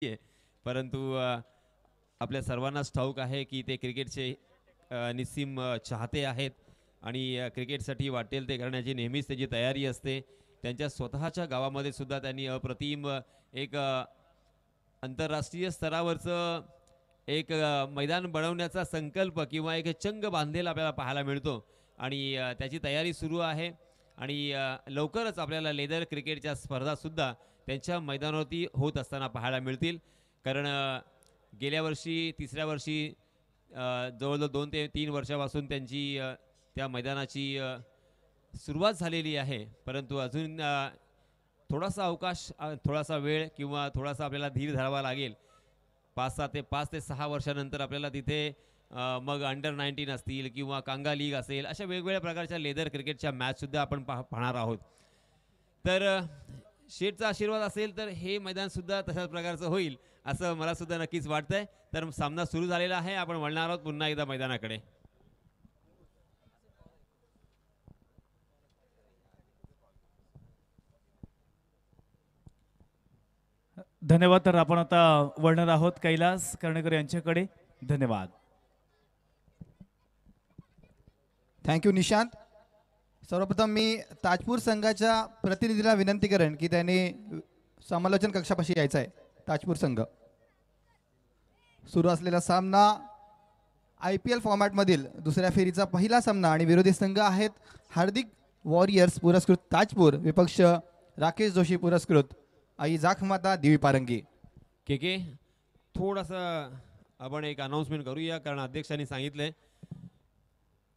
आहे. परंतु आपल्या सर्वांनाच ठाऊक आहे की ते क्रिकेटचे निस्सीम चाहते आहेत आणि क्रिकेटसाठी वाटेल ते करण्याची नेहमीच त्याची तयारी असते. त्यांच्या स्वतःच्या गावामध्ये सुद्धा त्यांनी अप्रतिम एक आंतरराष्ट्रीय स्तरावरचं एक मैदान बनवण्याचा संकल्प किंवा एक चंग बांधलेला आपल्याला पाहायला मिळतो आणि त्याची तयारी सुरू आहे आणि लवकरच आपल्याला लेदर क्रिकेटच्या स्पर्धासुद्धा त्यांच्या मैदानावरती होत असताना पाहायला मिळतील. कारण गेल्या वर्षी तिसऱ्या वर्षी जवळजवळ 2 ते 3 वर्षापासून त्यांची त्या मैदानाची सुरुवात झालेली आहे. परंतु अजून थोडासा अवकाश थोडासा वेळ किंवा थोडासा आपल्याला धीर धरावा लागेल. 5 ते 6 वर्षानंतर आपल्याला तिथे मग अंडर 19 असतील किंवा कांगा लीग असेल अशा वेगवेगळ्या प्रकारच्या लेदर क्रिकेटच्या मॅचसुद्धा आपण पाहणार आहोत. तर शेठचा आशीर्वाद असेल तर हे मैदानसुद्धा तशाच प्रकारचं होईल असं मला सुद्धा नक्कीच वाटतंय. तर सामना सुरू झालेला आहे. आपण वळणार आहोत पुन्हा एकदा मैदानाकडे. धन्यवाद. तर आपण आता वळणार आहोत कैलास कर्णेकर यांच्याकडे. धन्यवाद. थँक्यू निशांत. सर्वप्रथम मी ताजपूर संघाच्या प्रतिनिधीला विनंती करेन की त्यांनी समालोचन कक्षापाशी यायचं आहे. ताजपूर संघ सुरू असलेला सामना IPL फॉर्मॅटमधील दुसऱ्या फेरीचा पहिला सामना आणि विरोधी संघ आहेत हार्दिक वॉरियर्स पुरस्कृत ताजपूर विपक्ष राकेश जोशी पुरस्कृत आई जाखमाता देवी पारंगी. के थोडासा आपण एक अनाउन्समेंट करूया कारण अध्यक्षांनी सांगितले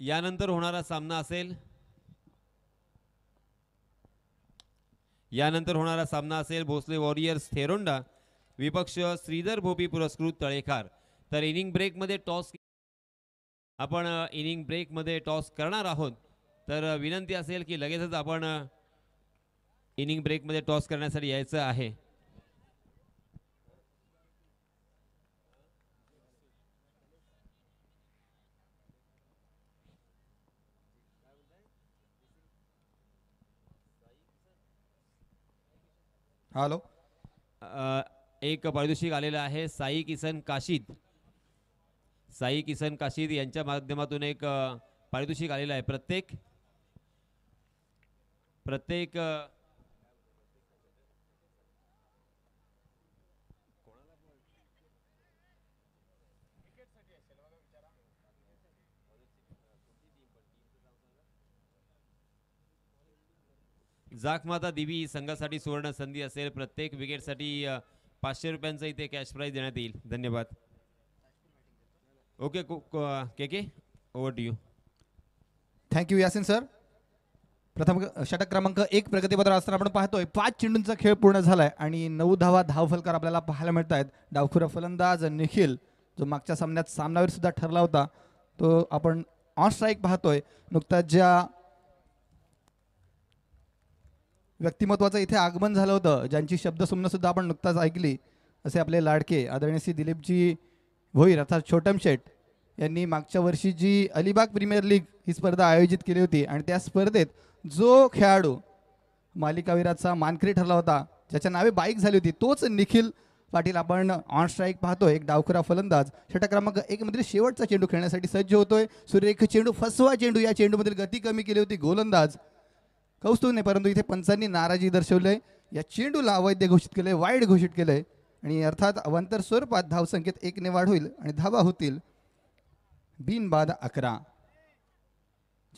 यानंतर होणारा सामना असेल भोसले वॉरियर्स थेरोंडा विपक्ष श्रीधर भोपी पुरस्कृत तळेखार. तर इनिंग ब्रेकमध्ये टॉस करणार आहोत. तर विनंती असेल की लगेचच आपण इनिंग ब्रेकमध्ये टॉस करण्यासाठी यायचं आहे. हॅलो. एक पारितोषिक आलेलं आहे साई किसन काशीद यांच्या माध्यमातून एक पारितोषिक आलेलं आहे. प्रत्येक जाखमाता देवी संघासाठी सुवर्ण संधी असेल. प्रत्येक विकेटसाठी 500 रुपयांचा इथे कॅश प्राइज देण्यात येईल. धन्यवाद. ओके के over to you. Thank you Yasin sir. प्रथम षटक क्रमांक 1 प्रगतीपत्र असताना आपण पाहतोय 5 चेंडूंचा खेळ पूर्ण झालाय आणि 9 धावा धावफलकार आपल्याला पाहायला मिळत आहेत. डावखुरा फलंदाज निखिल जो मागच्या सामन्यात सामनावीर सुद्धा ठरला होता तो आपण ऑन स्ट्राईक पाहतोय. नुकताच ज्या व्यक्तिमत्वाचं इथे आगमन झालं होतं ज्यांची शब्दसुमनं सुद्धा आपण नुकताच ऐकली असे आपले लाडके आदरणीय श्री दिलीपजी भोईर अर्थात छोटम शेठ यांनी मागच्या वर्षी जी अलिबाग प्रीमियर लीग ही स्पर्धा आयोजित केली होती आणि त्या स्पर्धेत जो खेळाडू मालिकावीराचा मानकरी ठरला होता ज्याच्या नावे बाईक झाली होती तोच निखिल पाटील आपण ऑन स्ट्राईक पाहतोय. एक डावखुरा फलंदाज षटक क्रमांक 1 मधील शेवटचा चेंडू खेळण्यासाठी सज्ज होतोय. सुरेख चेंडू फसवा चेंडू या चेंडूमधील गती कमी केली होती गोलंदाज कौस्तुभ नाही परंतु इथे पंचांनी नाराजी दर्शवली. या चेंडूला अवैध घोषित केले वाईड घोषित केलंय आणि अर्थात अवांतर स्वरूपात धावसंख्येत 1 ने वाढ होईल आणि धावा होतील बिनबाद 11.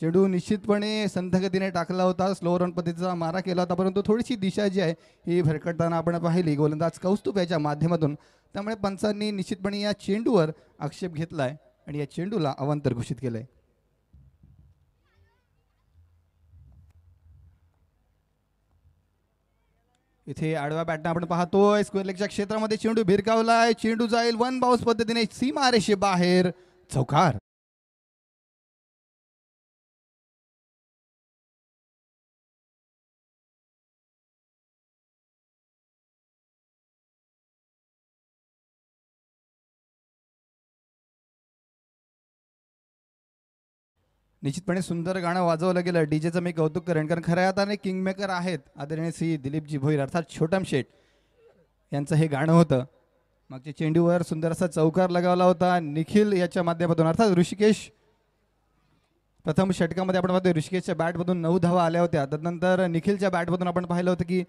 चेंडू निश्चितपणे संथ गतीने टाकला होता. स्लो रन पद्धतीचा मारा केला होता परंतु थोडीशी दिशा जी आहे ही भरकटताना आपण पाहिली गोलंदाज कौस्तुभ याच्या माध्यमातून. त्यामुळे पंचांनी निश्चितपणे या चेंडूवर आक्षेप घेतलाय आणि या चेंडूला अवांतर घोषित केलंय. इथे आडव्या बॅटने आपण पाहतोय स्क्वेअर लेगच्या क्षेत्रामध्ये चेंडू भिरकावलाय. चेंडू जाईल वन बाउन्स पद्धतीने सीमारेषे बाहेर चौकार. निश्चितपणे सुंदर गाणं वाजवलं गेलं. डीजेचं मी कौतुक करेन कारण खऱ्या अर्थाने किंगमेकर आहेत आदरणीय श्री दिलीपजी भोईर अर्थात छोटम शेठ यांचं हे गाणं होतं मागच्या चेंडूवर सुंदर असा चौकार लगावला होता निखिल याच्या माध्यमातून, अर्थात ऋषिकेश प्रथम षटकामध्ये आपण पाहतोय ऋषिकेशच्या बॅटमधून 9 धावा आल्या होत्या. त्यानंतर निखिलच्या बॅटमधून आपण पाहिलं होतं की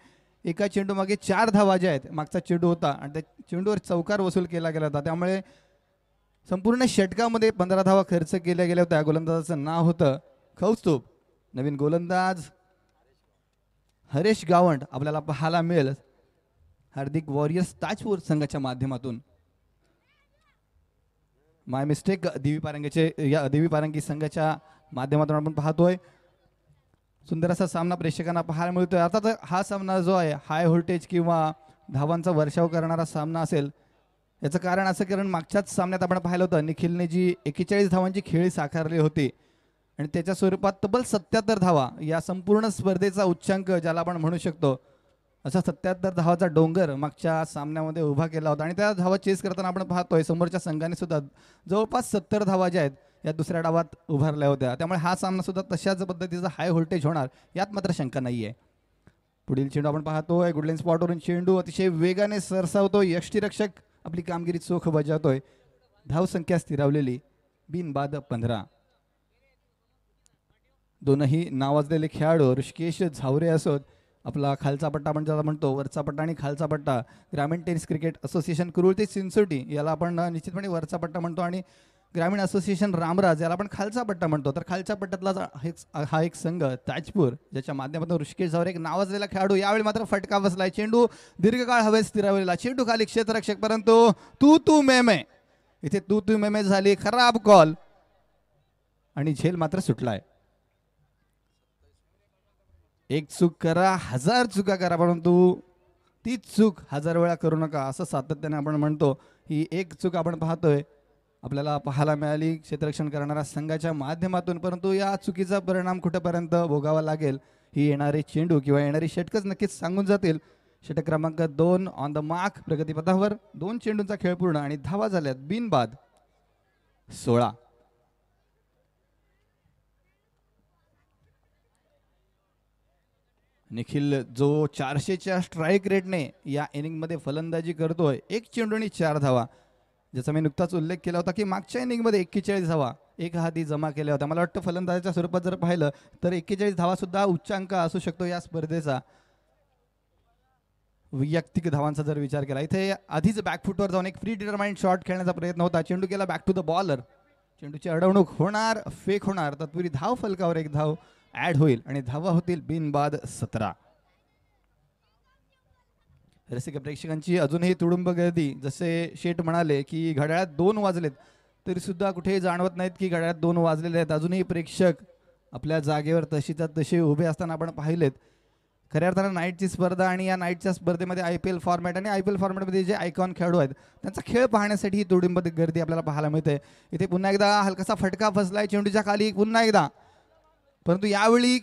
एका चेंडू मागे 4 धावा ज्या आहेत, मागचा चेंडू होता आणि त्या चेंडूवर चौकार वसूल केला गेला होता. त्यामुळे संपूर्ण षटकामध्ये 15 धावा खर्च केल्या गेल्या होत्या. गोलंदाजाचं नाव होतं कौस्तुभ. नवीन गोलंदाज हरेश गावंड आपल्याला पाहायला मिळेल हार्दिक वॉरियर्स ताजपूर संघाच्या माध्यमातून. माय मिस्टेक देवी पारंगी संघाच्या माध्यमातून आपण पाहतोय. सुंदर असा सामना प्रेक्षकांना पाहायला मिळतोय. अर्थात हा सामना जो आहे हाय व्होल्टेज किंवा धावांचा वर्षाव करणारा सामना असेल. याचं कारण असं कारण मागच्याच सामन्यात आपण पाहिलं होतं निखिलने जी 41 धावांची खेळी साकारली होती आणि त्याच्या स्वरूपात तब्बल 77 धावा या संपूर्ण स्पर्धेचा उच्चांक ज्याला आपण म्हणू शकतो असा 77 धावाचा डोंगर मागच्या सामन्यामध्ये उभा केला होता. आणि त्या धावा चेस करताना आपण पाहतोय समोरच्या संघाने सुद्धा जवळपास 70 धावा ज्या आहेत या दुसऱ्या डावात उभारल्या होत्या. त्यामुळे हा सामना सुद्धा तशाच पद्धतीचा हाय व्होल्टेज होणार यात मात्र शंका नाही आहे. पुढील चेंडू आपण पाहतोय गुडलाईन स्पॉटवरून चेंडू अतिशय वेगाने सरसावतोय. यष्टीरक्षक आपली कामगिरी चोख बजावतोय. धावसंख्या स्थिरावलेली बिनबाद 15. दोनही नावाजलेले खेळाडू ऋषिकेश झावरे असोत, आपला खालचा पट्टा आपण ज्याला म्हणतो वरचा पट्टा आणि खालचा पट्टा, ग्रामीण टेनिस क्रिकेट असोसिएशन कुरुळ ते चिंचोटी याला आपण निश्चितपणे वरचा पट्टा म्हणतो आणि ग्रामीण असोसिएशन रामराज याला आपण खालचा पट्टा म्हणतो. तर खालच्या पट्ट्यातला हा एक संघ ताजपूर ज्याच्या माध्यमातून ऋषिकेश झावरे एक नावाजलेला खेळाडू. यावेळी मात्र फटका बसलाय. चेंडू दीर्घकाळ हवेत स्थिरावलेला, चेंडू खाली क्षेत्ररक्षक, परंतु तू मेमे इथे तू मेमे झाली. खराब कॉल आणि झेल मात्र सुटलाय. एक चूक करा 1000 चुका करा, परंतु तीच चूक 1000 वेळा करू नका असं सातत्याने आपण म्हणतो. ही एक चूक आपण पाहतोय आपल्याला पाहायला मिळाली क्षेत्ररक्षण करणाऱ्या संघाच्या माध्यमातून, परंतु या चुकीचा परिणाम कुठेपर्यंत भोगावा लागेल ही येणारे चेंडू किंवा येणारी षटकच नक्कीच सांगून जातील. षटक क्रमांक 2 ऑन द मार्क प्रगतीपथावर. 2 चेंडूंचा खेळ पूर्ण आणि धावा झाल्यात बिनबाद 16. निखिल जो 400च्या स्ट्राईक रेटने या इनिंगमध्ये फलंदाजी करतोय. 1 चेंडू आणि 4 धावा, ज्याचा मी नुकताच उल्लेख केला होता की मागच्या इनिंगमध्ये 41 धावा एक हाती जमा केल्या होत्या. मला वाटतं फलंदाजाच्या स्वरूपात जर पाहिलं तर 41 धावा सुद्धा उच्चांक असू शकतो या स्पर्धेचा. वैयक्तिक धावांचा जर विचार केला इथे आधीच बॅकफुटवर जाऊन एक प्री डिटरमाइंड शॉट खेळण्याचा प्रयत्न होता. चेंडू केला बॅक टू द बॉलर. चेंडूची अडवणूक होणार, फेक होणार, तत्पूर्वी धाव फलकावर एक धाव ऍड होईल आणि धावा होतील बिनबाद 17. रसिक प्रेक्षकांची अजूनही तुडुंब गर्दी. जसे शेठ म्हणाले की घड्याळात 2 वाजलेत तरी सुद्धा कुठेही जाणवत नाहीत की घड्याळात 2 वाजलेले आहेत. अजूनही प्रेक्षक आपल्या जागेवर तशीच्या तसे उभे असताना आपण पाहिलेत. खऱ्या अर्थानं नाईटची स्पर्धा आणि या नाईटच्या स्पर्धेमध्ये IPL फॉर्मॅट आणि IPL फॉर्मॅटमध्ये जे आयकॉन खेळाडू आहेत त्यांचा खेळ पाहण्यासाठी ही तुडुंब गर्दी आपल्याला पाहायला मिळते. इथे पुन्हा एकदा हलकासा फटका फसलाय चेंडूच्या खाली पुन्हा एकदा, परंतु यावेळी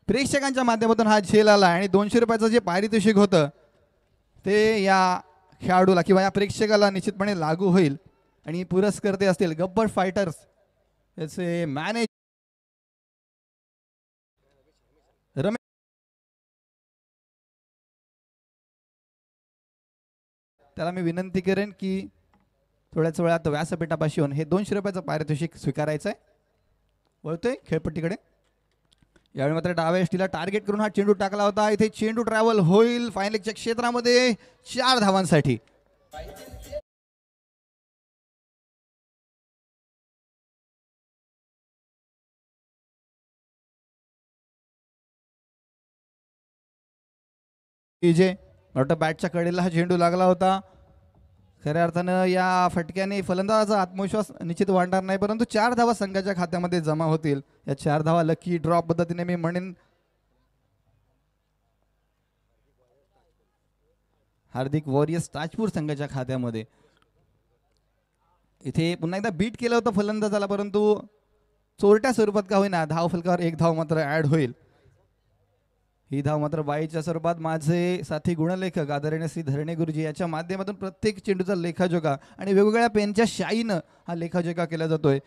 प्रेक्षकांच्या माध्यमातून हा झेल आला आणि 200 रुपयाचं जे पारितोषिक होतं ते या खेळाडूला किंवा या प्रेक्षकाला निश्चितपणे लागू होईल. आणि पुरस्कर्ते असतील गब्बर फायटर्स याचे मॅनेजर रमेश, त्याला मी विनंती करेन की थोड्याच वेळात व्यासपीठापाशी येऊन हे 200 रुपयाचं पारितोषिक स्वीकारायचं आहे. वळतोय खेळपट्टीकडे. यावेळी मात्र डाव्या यष्टीला टार्गेट करून हा चेंडू टाकला होता. इथे चेंडू ट्रॅव्हल होईल फाईन लेगच्या क्षेत्रामध्ये 4 धावांसाठी. बॅटच्या कडेला हा चेंडू लागला होता. खऱ्या अर्थानं या फटक्याने फलंदाजाचा आत्मविश्वास निश्चित वाढणार नाही, परंतु 4 धावा संघाच्या खात्यामध्ये जमा होतील. या 4 धावा लकी ड्रॉप पद्धतीने मी म्हणेन हार्दिक वॉरियर्स ताजपूर संघाच्या खात्यामध्ये. इथे पुन्हा एकदा बीट केलं होतं फलंदाजाला, परंतु चोरट्या स्वरूपात का होईना धाव फलकावर एक धाव मात्र ऍड होईल. ही धाव मात्र बाईच्या स्वरूपात माझे साथी गुणलेखक आदरणीय श्री धरणे गुरुजी याच्या माध्यमातून प्रत्येक चेंडूचा लेखाजोखा आणि वेगवेगळ्या पेनच्या शाईनं हा लेखाजोखा केला जातोय.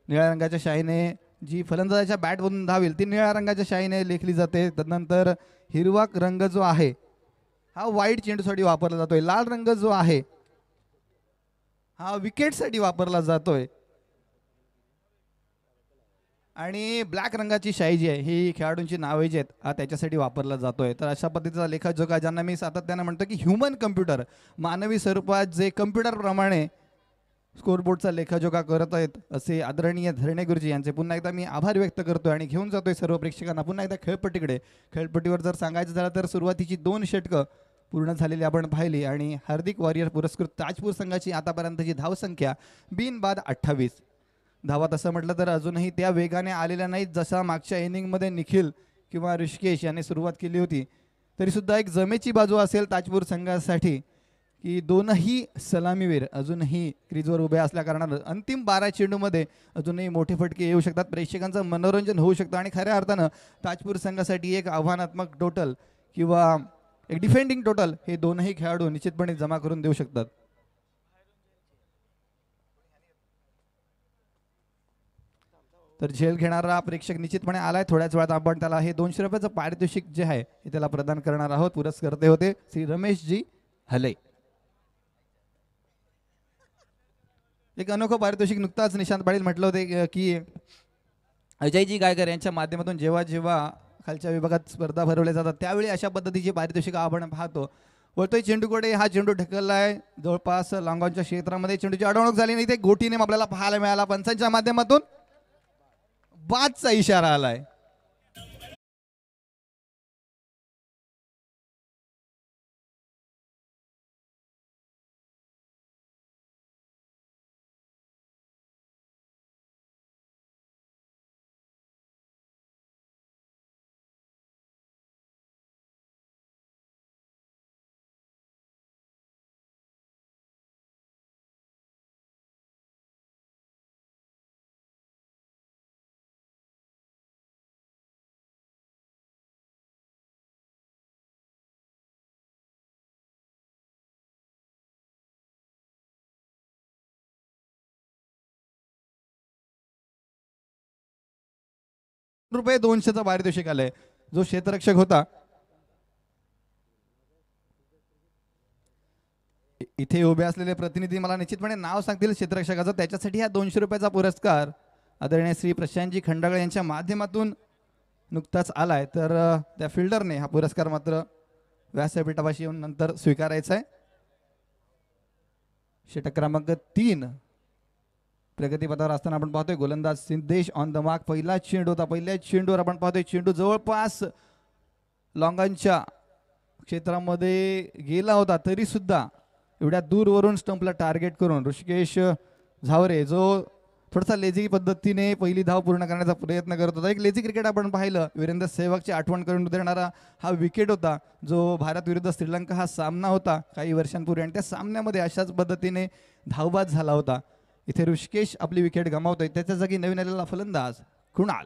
निळ्या रंगाच्या शाईने जी फलंदाजाच्या बॅटमधून धावेल ती निळ्या रंगाच्या शाईने लेखली जाते. त्यानंतर हिरवा रंग जो आहे हा वाईट चेंडूसाठी वापरला जातोय. लाल रंग जो आहे हा विकेटसाठी वापरला जातोय आणि ब्लॅक रंगाची शाई जी आहे ही खेळाडूंची नावे जी आहेत हा त्याच्यासाठी वापरला जातोय. तर अशा पद्धतीचा लेखाजोखा ज्यांना मी सातत्यानं म्हणतो की ह्युमन कम्प्युटर, मानवी स्वरूपात जे कम्प्युटरप्रमाणे स्कोरबोर्डचा लेखाजोखा करत आहेत असे आदरणीय धरणे गुरुजी यांचे पुन्हा एकदा मी आभार व्यक्त करतोय आणि घेऊन जातोय सर्व प्रेक्षकांना पुन्हा एकदा खेळपट्टीकडे. खेळपट्टीवर जर सांगायचं झालं तर सुरुवातीची 2 षटकं पूर्ण झालेली आपण पाहिली आणि हार्दिक वॉरियर पुरस्कृत ताजपूर संघाची आतापर्यंतची धावसंख्या बिनबाद 28 धावा. तसं म्हटलं तर अजूनही त्या वेगाने आलेल्या नाहीत जसा मागच्या इनिंगमध्ये निखिल किंवा ऋषिकेश यांनी सुरुवात केली होती. तरीसुद्धा एक जमेची बाजू असेल ताजपूर संघासाठी की दोनही सलामीवीर अजूनही क्रीजवर उभे असल्या कारणानं अंतिम 12 चेंडूमध्ये अजूनही मोठे फटके येऊ शकतात. प्रेक्षकांचं मनोरंजन होऊ शकतं आणि खऱ्या अर्थानं ताजपूर संघासाठी एक आव्हानात्मक टोटल किंवा एक डिफेंडिंग टोटल हे दोनही खेळाडू निश्चितपणे जमा करून देऊ शकतात. तर झेल घेणारा प्रेक्षक निश्चितपणे आलाय. थोड्याच वेळात आपण त्याला हे 200 रुपयाचं पारितोषिक जे आहे हे त्याला प्रदान करणार आहोत. पुरस्कर्ते होते श्री रमेशजी हले. एक अनोखं पारितोषिक नुकताच निशांत पाटील म्हटलं होते की अजयजी गायकर यांच्या माध्यमातून जेव्हा जेव्हा खालच्या विभागात स्पर्धा भरवल्या जातात त्यावेळी अशा पद्धतीची पारितोषिक आपण पाहतो. वळतोय चेंडूकडे, हा चेंडू ढकललाय जवळपास लांगांच्या क्षेत्रामध्ये, चेंडूची अडवणूक झाली नाही. ते गोटीने आपल्याला पाहायला मिळाला पंचांच्या माध्यमातून बादचा इशारा आलाय. रुपये 200चं पारितोषिक आलंय. जो क्षेत्ररक्षक होता इथे उभे असलेले प्रतिनिधी मला निश्चितपणे नाव सांगतील क्षेत्ररक्षकाचं. त्याच्यासाठी हा 200 रुपयाचा पुरस्कार आदरणीय श्री प्रशांतजी खंडागळे यांच्या माध्यमातून नुकताच आलाय. तर त्या फिल्डरने हा पुरस्कार मात्र व्यासपीठापाशी येऊन नंतर स्वीकारायचा आहे. षटक क्रमांक 3 प्रगतीपथावर असताना आपण पाहतोय गोलंदाज सिद्धेश ऑन द मार्क. पहिला चेंडू होता, पहिल्या चेंडूवर आपण पाहतोय चेंडू जवळपास लॉंगांच्या क्षेत्रामध्ये गेला होता तरी सुद्धा एवढ्या दूरवरून स्टंपला टार्गेट करून ऋषिकेश झावरे जो थोडासा लेझी पद्धतीने पहिली धाव पूर्ण करण्याचा प्रयत्न करत होता. एक लेझी क्रिकेट आपण पाहिलं. वीरेंद्र सेहवागची आठवण करून देणारा हा विकेट होता जो भारत विरुद्ध श्रीलंका हा सामना होता काही वर्षांपूर्वी आणि त्या सामन्यामध्ये अशाच पद्धतीने धावबाद झाला होता. इथे ऋषिकेश आपली विकेट गमावतोय. त्याच्या जागी नवीन आलेला फलंदाज कुणाल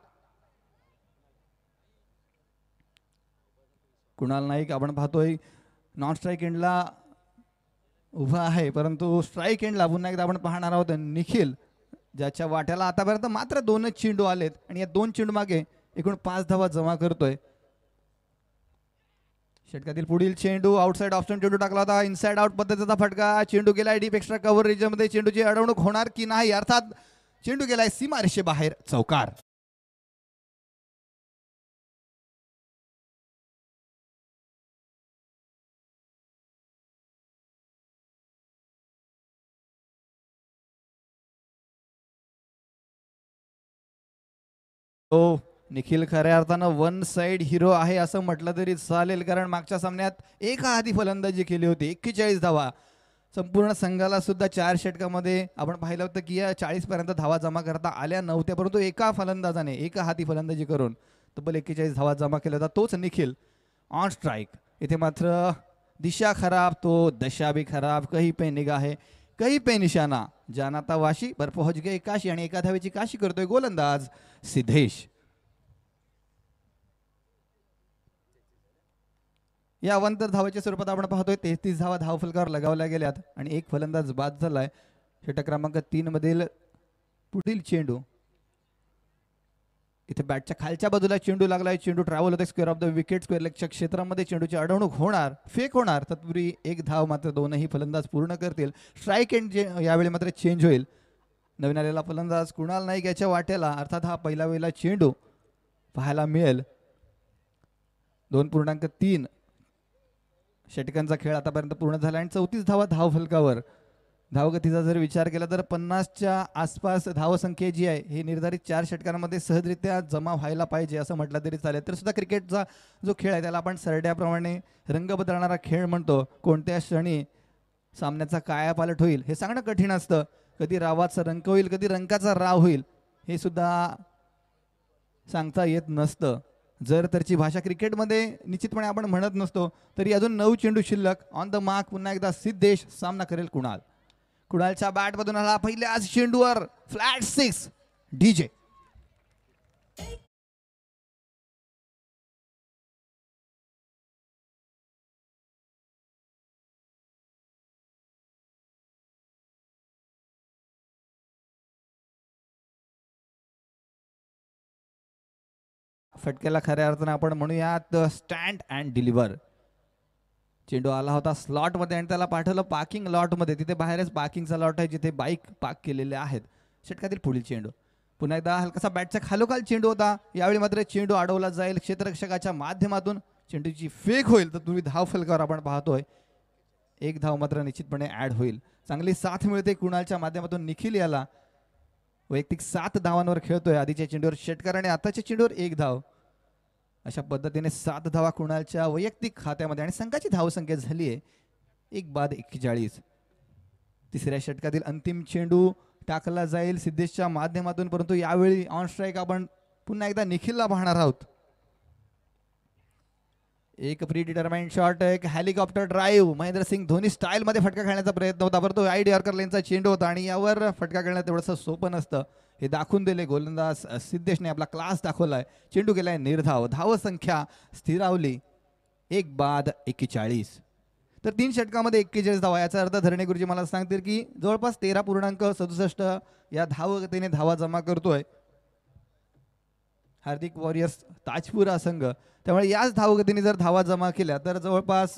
नाईक आपण पाहतोय नॉन स्ट्राईक एंडला उभा आहे, परंतु स्ट्राईक एंडला पुन्हा एकदा आपण पाहणार आहोत निखिल ज्याच्या वाट्याला आतापर्यंत मात्र 2च चेंडू आलेत आणि या 2 चेंडू मागे एकूण 5 धावा जमा करतोय. षटकातील पुढील चेंडू आउटसाइड ऑप्शन चेंडू टाकला होता. इनसाइड आउट पद्धतीचा फटका. चेंडू गेलाय डीप एक्स्ट्रा कव्हर रिजनमध्ये. चेंडूची अडवणूक होणार की नाही, अर्थात चेंडू गेलाय सीमारेषे बाहेर, चौकार. निखिल खऱ्या अर्थानं वन साइड हिरो आहे असं म्हटलं तरी चालेल, कारण मागच्या सामन्यात एका हाती फलंदाजी केली होती. 41 धावा संपूर्ण संघाला सुद्धा 4 षटकामध्ये आपण पाहिलं होतं की या 40 पर्यंत धावा जमा करता आल्या नव्हत्या, परंतु एका फलंदाजाने एका हाती फलंदाजी करून तब्बल 41 धावा जमा केल्या होता. तोच निखिल ऑन स्ट्राईक. इथे मात्र दिशा खराब तो दशा भी खराब. कहीं पे निगाह कहीं पे निशाना, जाना था वाशी पर पहुंच गए काशी. आणि एका धावेची काशी करतोय गोलंदाज सिद्धेश. या अवंतर धावाच्या स्वरूपात आपण पाहतोय 33 धावा धावफलकावर लगावल्या गेल्यात आणि एक फलंदाज बाद झालाय. षटक क्रमांक 3 मधील पुढील चेंडू इथे बॅटच्या खालच्या बाजूला चेंडू लागलाय, चेंडू ट्रॅव्हल होते square of the wicket, square लेगच्या क्षेत्रामध्ये चेंडूची अडवणूक होणार, फेक होणार. तत्पूर्वी एक धाव मात्र दोनही फलंदाज पूर्ण करतील. स्ट्राईक एंड यावेळी मात्र चेंज होईल. नवीन आलेला फलंदाज कुणाल नाईक याच्या वाट्याला, अर्थात हा पहिला वेळेला चेंडू पाहायला मिळेल. 2.3 षटकांचा खेळ आतापर्यंत पूर्ण झाला आणि 34 धावा धाव फलकावर. धावगतीचा जर विचार केला तर 50च्या आसपास धावसंख्या जी आहे ही निर्धारित 4 षटकांमध्ये सहजरित्या जमा व्हायला पाहिजे असं म्हटलं तरी चालेल. तर सुद्धा क्रिकेटचा जो खेळ आहे त्याला आपण सरड्याप्रमाणे रंग बदलणारा खेळ म्हणतो. कोणत्या क्षणी सामन्याचा कायापालट होईल हे सांगणं कठीण असतं. कधी रावाचा रंक होईल, कधी रंकाचा राव होईल हे सुद्धा सांगता येत नसतं. जर तरची भाषा क्रिकेटमध्ये निश्चितपणे आपण म्हणत नसतो. तरी अजून 9 चेंडू शिल्लक. ऑन द मार्क पुन्हा एकदा सिद्धेश, सामना करेल कुणाल. कुणालच्या बॅटमधून आला पहिल्याच चेंडूवर फ्लॅट 6 डीजे. फटक्याला खऱ्या अर्थानं आपण म्हणूयात स्टँड अँड डिलिव्हर. चेंडू आला होता स्लॉटमध्ये आणि त्याला पाठवलं पार्किंग लॉटमध्ये. तिथे बाहेरच पार्किंगचा लॉट आहे जिथे बाईक पार्क केलेले आहेत. षटकातील पुढील चेंडू पुन्हा एकदा हलकासा बॅटच्या खालोखाल चेंडू होता. यावेळी मात्र चेंडू अडवला जाईल क्षेत्ररक्षकाच्या माध्यमातून. चेंडूची फेक होईल तर तुम्ही धाव फलकावर आपण पाहतोय. एक धाव मात्र निश्चितपणे ऍड होईल. चांगली साथ मिळते कुणालच्या माध्यमातून. निखिल याला वैयक्तिक 7 धावांवर खेळतोय. आधीच्या चेंडूवर षटकार आणि आताच्या चेंडूवर 1 धाव. अशा पद्धतीने 7 धावा कुणालच्या वैयक्तिक खात्यामध्ये आणि संघाची धावसंख्या झाली आहे 1/41. तिसऱ्या षटकातील अंतिम चेंडू टाकला जाईल सिद्धेशच्या माध्यमातून, परंतु यावेळी ऑन स्ट्राईक आपण पुन्हा एकदा निखिलला पाहणार आहोत. एक प्री डिटरमाइंड शॉट, एक helicopter drive Mahendra Singh Dhoni style मध्ये फटका खेळण्याचा प्रयत्न होता, परंतु आयडी यॉर्कर लेनचा चेंडू होता आणि यावर फटका खेळणं तेवढंसं सोपं नसतं हे दाखवून दिले गोलंदाज सिद्धेशने. आपला क्लास दाखवलाय. चेंडू गेलाय निर्धाव. धावसंख्या स्थिरावली 1/41. तर 3 षटकामध्ये 41 धावा. याचा अर्थ धरणे गुरुजी मला सांगतील की जवळपास 13.67 या धावगतीने धावा जमा करतोय हार्दिक वॉरियर्स ताजपुरा संघ. त्यामुळे याच धावगतीने जर धावा जमा केल्या तर जवळपास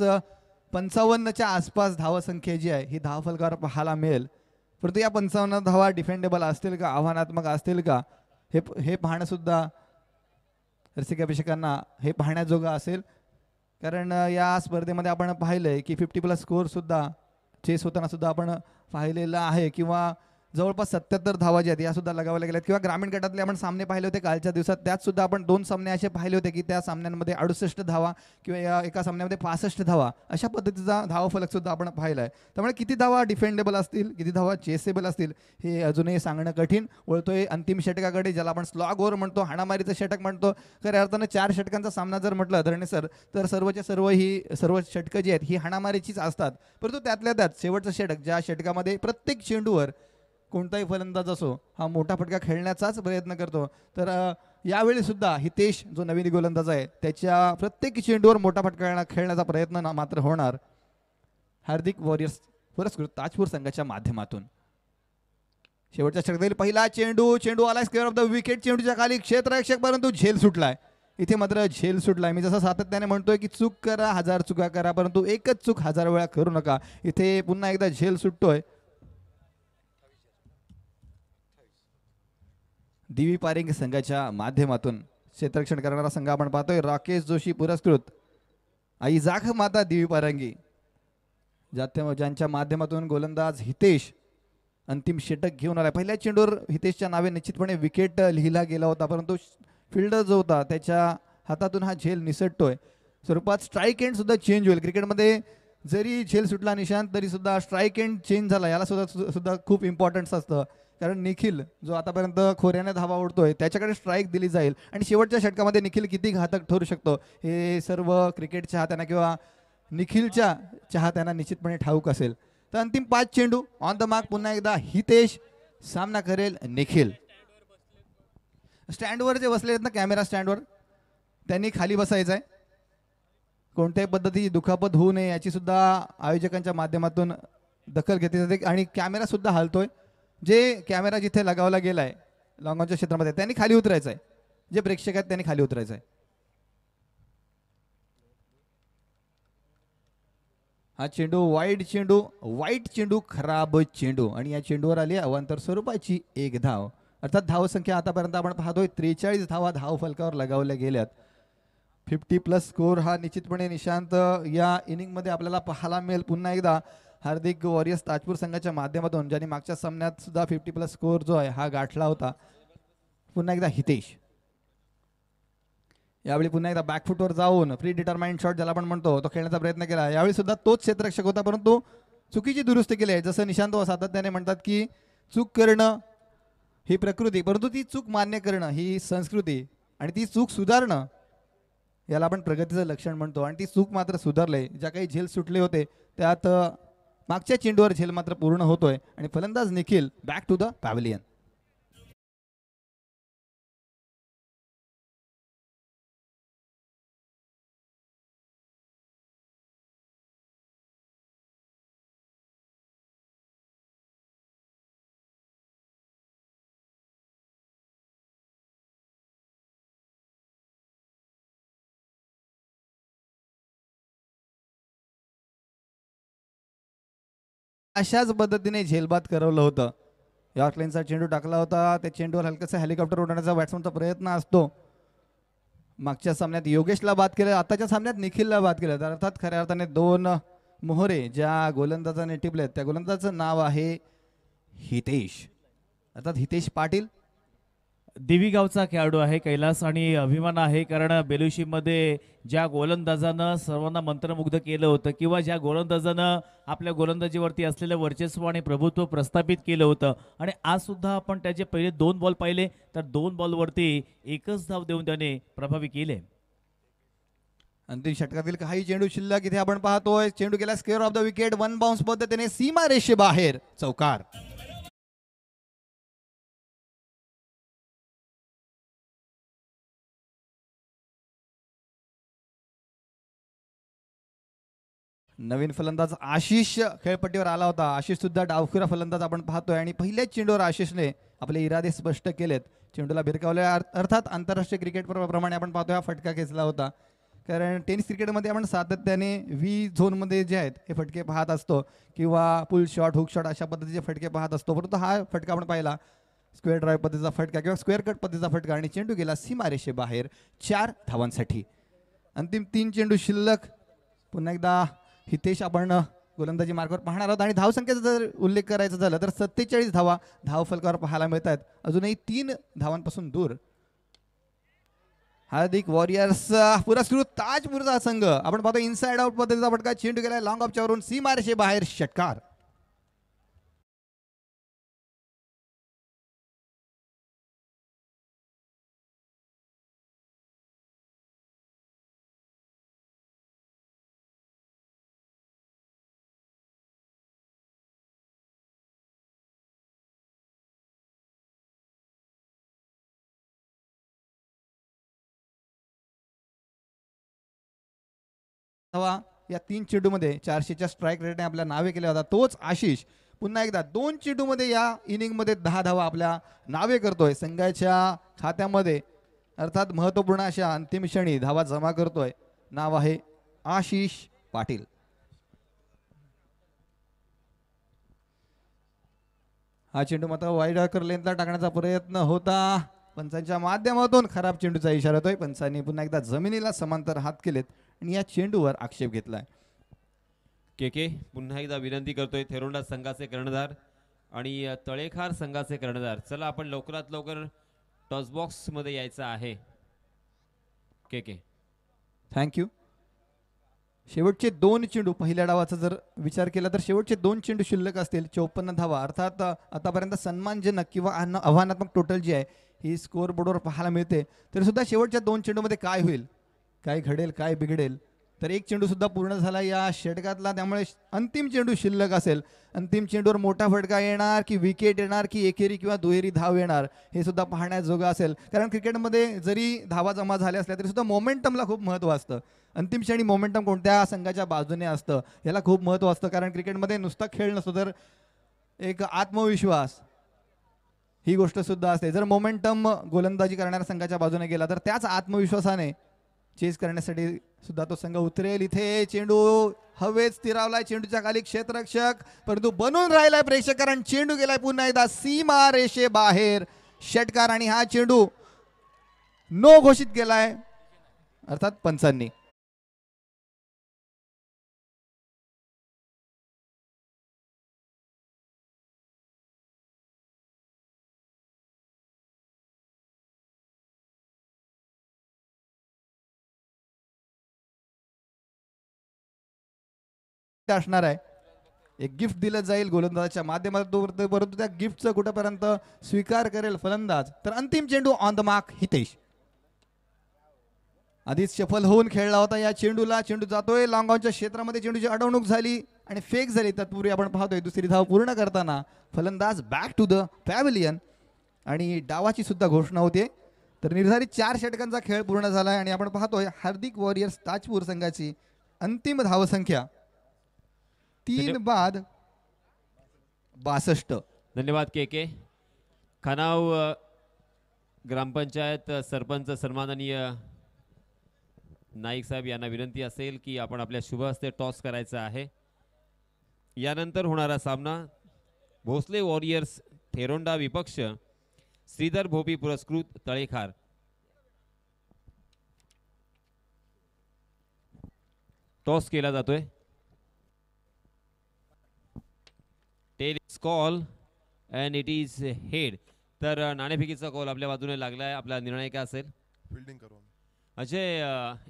55च्या आसपास धावसंख्या जी आहे ही धावफलकावर पाहायला मिळेल. परंतु या 55 धावा डिफेंडेबल असतील का, आव्हानात्मक असतील का, हे पाहणं सुद्धा रसिकाभिषेकांना हे पाहण्याजोगं असेल. कारण या स्पर्धेमध्ये आपण पाहिलंय की 50+ स्कोअर सुद्धा चेस होताना सुद्धा आपण पाहिलेला आहे, किंवा जवळपास 77 धावा ज्या आहेत या सुद्धा लगावल्या गेल्यात. किंवा ग्रामीण गटातले आपण सामने पाहिले होते कालच्या दिवसात, त्यात सुद्धा आपण 2 सामने असे पाहिले होते की त्या सामन्यांमध्ये 68 धावा किंवा या एका सामन्यामध्ये 65 धावा अशा पद्धतीचा धावफलक सुद्धा आपण पाहिला आहे. त्यामुळे किती धावा डिफेंडेबल असतील, किती धावा चेसेबल असतील हे अजूनही सांगणं कठीण. वळतोय अंतिम षटकाकडे, ज्याला आपण स्लॉग ओव्हर म्हणतो, हाणामारीचं षटक म्हणतो. खऱ्या अर्थानं 4 षटकांचा सामना जर म्हटलं धरणे सर तर सर्व षटकं जी आहेत ही हाणामारीचीच असतात. परंतु त्यातल्या त्यात शेवटचं षटक, ज्या षटकामध्ये प्रत्येक चेंडूवर कोणताही फलंदाज असो हा मोठा फटका खेळण्याचाच प्रयत्न करतो, तर यावेळी सुद्धा हितेश जो नवीन गोलंदाज आहे त्याच्या प्रत्येक चेंडूवर मोठा फटका खेळण्याचा प्रयत्न मात्र होणार हार्दिक वॉरियर्स पुरस्कृत ताजपूर संघाच्या माध्यमातून. शेवटच्या षटकातील पहिला चेंडू आलाय स्क्वेअर ऑफ द विकेट. चेंडूच्या खाली क्षेत्ररक्षक, परंतु झेल सुटलाय. इथे मात्र झेल सुटलाय. मी जसं सातत्याने म्हणतोय की चूक करा 1000 चुका करा, परंतु एकच चूक 1000 वेळा करू नका. इथे पुन्हा एकदा झेल सुटतोय. दिवी पारेंग संघाच्या माध्यमातून क्षेत्ररक्षण करणारा संघ आपण पाहतोय राकेश जोशी पुरस्कृत आई जाख माता दिवी पारंगी, ज्यांच्या माध्यमातून गोलंदाज हितेश अंतिम षटक घेऊन आलाय. पहिल्या चेंडूवर हितेशच्या नावे निश्चितपणे विकेट लिहिला गेला होता, परंतु फिल्डर जो होता त्याच्या हातातून हा झेल निसटतोय. स्वरूपात स्ट्राईक एंड सुद्धा चेंज होईल. क्रिकेटमध्ये जरी झेल सुटला निशांत तरी सुद्धा स्ट्राईक एंड चेंज झाला, याला सुद्धा खूप इम्पॉर्टन्स असतं. कारण निखिल जो आतापर्यंत खोऱ्याने धावा ओढतोय त्याच्याकडे स्ट्राईक दिली जाईल आणि शेवटच्या षटकामध्ये निखिल किती घातक ठरू शकतो हे सर्व क्रिकेट चाहत्यांना किंवा निखिलच्या चाहत्यांना निश्चितपणे ठाऊक असेल. तर अंतिम 5 चेंडू ऑन द मार्क. पुन्हा एकदा हितेश, सामना करेल निखिल. स्टँडवर जे बसले आहेत ना, कॅमेरा स्टँडवर, त्यांनी खाली बसायचं आहे. कोणत्याही पद्धतीची दुखापत होऊ नये याची सुद्धा आयोजकांच्या माध्यमातून दखल घेतली जाते आणि कॅमेरा सुद्धा हलतोय. जे कॅमेरा जिथे लगावला गेलाय लॉंगॉनच्या क्षेत्रामध्ये त्यांनी खाली उतरायचं आहे. जे प्रेक्षक आहेत त्यांनी खाली उतरायचं आहे. हा चेंडू वाईट चेंडू खराब चेंडू आणि या चेंडूवर आली अवांतर स्वरूपाची एक धाव. अर्थात धावसंख्या आतापर्यंत आपण पाहतोय 43 धावा धाव फलकावर लगावल्या गेल्यात. 50+ स्कोर हा निश्चितपणे निशांत या इनिंगमध्ये आपल्याला पाहायला मिळेल. पुन्हा एकदा हार्दिक वॉरियर्स ताजपूर संघाच्या माध्यमातून ज्यांनी मागच्या सामन्यात सुद्धा 50+ स्कोर जो आहे हा गाठला होता. पुन्हा एकदा हितेश यावेळी पुन्हा एकदा बॅकफुटवर जाऊन प्री डिटरमाइंड शॉट ज्याला आपण म्हणतो तो खेळण्याचा प्रयत्न केला. यावेळी सुद्धा तोच क्षेत्ररक्षक होता परंतु चुकीची दुरुस्ती केली आहे. जसं निशांत सातत्याने म्हणतात की चूक करणं ही प्रकृती परंतु ती चूक मान्य करणं ही संस्कृती आणि ती चूक सुधारणं याला आपण प्रगतीचं लक्षण म्हणतो. आणि ती चूक मात्र सुधारले. ज्या काही झेल सुटले होते त्यात मागच्या चेंडूवर झेल मात्र पूर्ण होतोय आणि फलंदाज Nikhil back to the pavilion. अशाच पद्धतीने झेलबाद करवलं होतं. यॉर्कलेनचा चेंडू टाकला होता. त्या चेंडूवर हलकसा हेलिकॉप्टर उडवण्याचा बॅट्समनचा प्रयत्न असतो. मागच्या सामन्यात योगेशला बाद केलं, आताच्या सामन्यात निखिलला बाद केलं. तर अर्थात खऱ्या अर्थाने दोन मोहरे ज्या गोलंदाजाने टिपलेत त्या गोलंदाजाचं नाव आहे हितेश, अर्थात हितेश पाटील. देवी गावचा खेळाडू आहे कैलास आणि अभिमान आहे कारण बेलुशीमध्ये ज्या गोलंदाजानं सर्वांना मंत्रमुग्ध केलं होतं किंवा ज्या गोलंदाजानं आपल्या गोलंदाजीवरती असलेलं वर्चस्व आणि प्रभुत्व प्रस्थापित केलं होतं आणि आज सुद्धा आपण त्याचे पहिले 2 बॉल पाहिले तर 2 बॉलवरती एकच धाव देऊन त्याने प्रभावी केले. अंतिम षटकातील काही चेंडू शिल्लक इथे आपण पाहतोय. चेंडू गेला square of the wicket, 1 bounce पद्धतीने सीमा रेषे बाहेर चौकार. नवीन फलंदाज आशिष खेळपट्टीवर आला होता. आशिष सुद्धा डावखुरा फलंदाज आपण पाहतोय आणि पहिल्याच चेंडूवर आशिषने आपले इरादे स्पष्ट केलेत. चेंडूला भिरकावले. अर्थात आंतरराष्ट्रीय क्रिकेट प्रमाणे आपण पाहतोय हा फटका खेचला होता कारण टेनिस क्रिकेटमध्ये आपण सातत्याने व्ही झोनमध्ये जे आहेत हे फटके पाहत असतो किंवा पुल शॉट, हुक शॉट अशा पद्धतीचे फटके पाहत असतो. परंतु हा फटका आपण पाहिला स्क्वेअर ड्राईव्ह पद्धतीचा फटका किंवा स्क्वेअर कट पद्धतीचा फटका आणि चेंडू गेला सीमारेषे बाहेर 4 धावांसाठी. अंतिम 3 चेंडू शिल्लक. पुन्हा एकदा हितेश आपण गोलंदाजी मार्गावर पाहणार आहोत आणि धावसंख्येचा जर उल्लेख करायचा झाला तर 47 धावा धाव फलकावर पाहायला मिळत आहेत. अजूनही 3 धावांपासून दूर. हार्दिक वॉरियर्स पुरस्कृत ताजपूरचा संघ आपण पाहतो इनसाइड आउट पद्धतीचा फटका. चेंडू गेला लॉंग ऑफच्या वरून सीमारेषे बाहेर षटकार. या 3 चेंडूमध्ये 400च्या स्ट्राईक रेटने आपल्या नावे केल्या होता तोच आशिष पुन्हा एकदा 2 चेंडूमध्ये या इनिंगमध्ये 10 धावा आपल्या नावे करतोय. संघाच्या खात्यामध्ये अर्थात महत्त्वपूर्ण अशा अंतिम क्षणी धावा जमा करतोय. नाव आहे आशिष पाटील. हा चेंडू मात्र वाईड आकर लेंथला टाकण्याचा प्रयत्न होता. पंचांच्या माध्यमातून खराब चेंडूचा इशारा होतोय. पंचांनी पुन्हा एकदा जमिनीला समांतर हात केलेत आणि या चेंडूवर आक्षेप घेतलाय. के पुन्हा एकदा विनंती करतोय थेरोंडा संघाचे कर्णधार आणि तळेखार संघाचे कर्णधार, चला आपण लवकरात लवकर टॉस बॉक्स मध्ये यायचं आहे. के थँक्यू. शेवटचे 2 चेंडू पहिल्या डावाचा जर विचार केला तर शेवटचे 2 चेंडू शिल्लक असतील. 54 धावा अर्थात आतापर्यंत सन्मानजनक किंवा आव्हानात्मक टोटल जी आहे ही स्कोअर बोर्डवर पाहायला मिळते. तरी सुद्धा शेवटच्या 2 चेंडूमध्ये काय होईल, काय घडेल, काय बिघडेल. तर 1 चेंडू सुद्धा पूर्ण झाला या षटकातला. त्यामुळे अंतिम चेंडू शिल्लक असेल. अंतिम चेंडूवर मोठा फटका येणार की विकेट येणार की एकेरी किंवा दुहेरी धाव येणार हे सुद्धा पाहण्याजोगं असेल. कारण क्रिकेटमध्ये जरी धावा जमा झाल्या असल्या तरी सुद्धा मोमेंटमला खूप महत्त्व असतं. अंतिम क्षणी मोमेंटम कोणत्या संघाच्या बाजूने असतं याला खूप महत्त्व असतं. कारण क्रिकेटमध्ये नुसता खेळ नसतो तर एक आत्मविश्वास ही गोष्ट सुद्धा असते. जर मोमेंटम गोलंदाजी करणाऱ्या संघाच्या बाजूने गेला तर त्याच आत्मविश्वासाने चेस करण्यासाठी सुद्धा तो संघ उतरेल. इथे चेंडू हवेत स्थिरावलाय, चेंडूच्या खाली क्षेत्ररक्षक परंतु बनून राहिलाय प्रेक्षक, कारण चेंडू गेलाय पुन्हा एकदा सीमा रेषे बाहेर. षटकार आणि हा चेंडू नो घोषित केलाय अर्थात पंचांनी. असणार आहे, एक गिफ्ट दिलं जाईल गोलंदाजाच्या माध्यमातून, परंतु त्या गिफ्टचं कुठेपर्यंत स्वीकार करेल फलंदाज. तर अंतिम चेंडू ऑन द मार्क हितेश. आधीच शफल होऊन खेळला होता या चेंडूला. चेंडू जातोय लॉंग ऑनच्या क्षेत्रामध्ये, चेंडूची अडवणूक झाली आणि फेक झाली. तत्पूर्वी आपण पाहतोय दुसरी धाव पूर्ण करताना फलंदाज बॅक टू द पॅव्हलियन आणि डावाची सुद्धा घोषणा होते. तर निर्धारित 4 षटकांचा खेळ पूर्ण झालाय आणि आपण पाहतोय हार्दिक वॉरियर्स ताजपूर संघाची अंतिम धावसंख्या 3 बाद 62. धन्यवाद के. खानाव ग्रामपंचायत सरपंच सन्माननीय नाईक साहेब यांना विनंती असेल की आपण आपल्या शुभ हस्ते टॉस करायचा आहे. यानंतर होणारा सामना भोसले वॉरियर्स थेरोंडा विपक्ष श्रीधर भोपी पुरस्कृत तळेखार. टॉस केला जातोय. Tail is call and it is head. तर नाणेफेकीचा कॉल आपल्या बाजूने लागलाय. आपला निर्णय काय असेल? फिल्डिंग करू. अजय,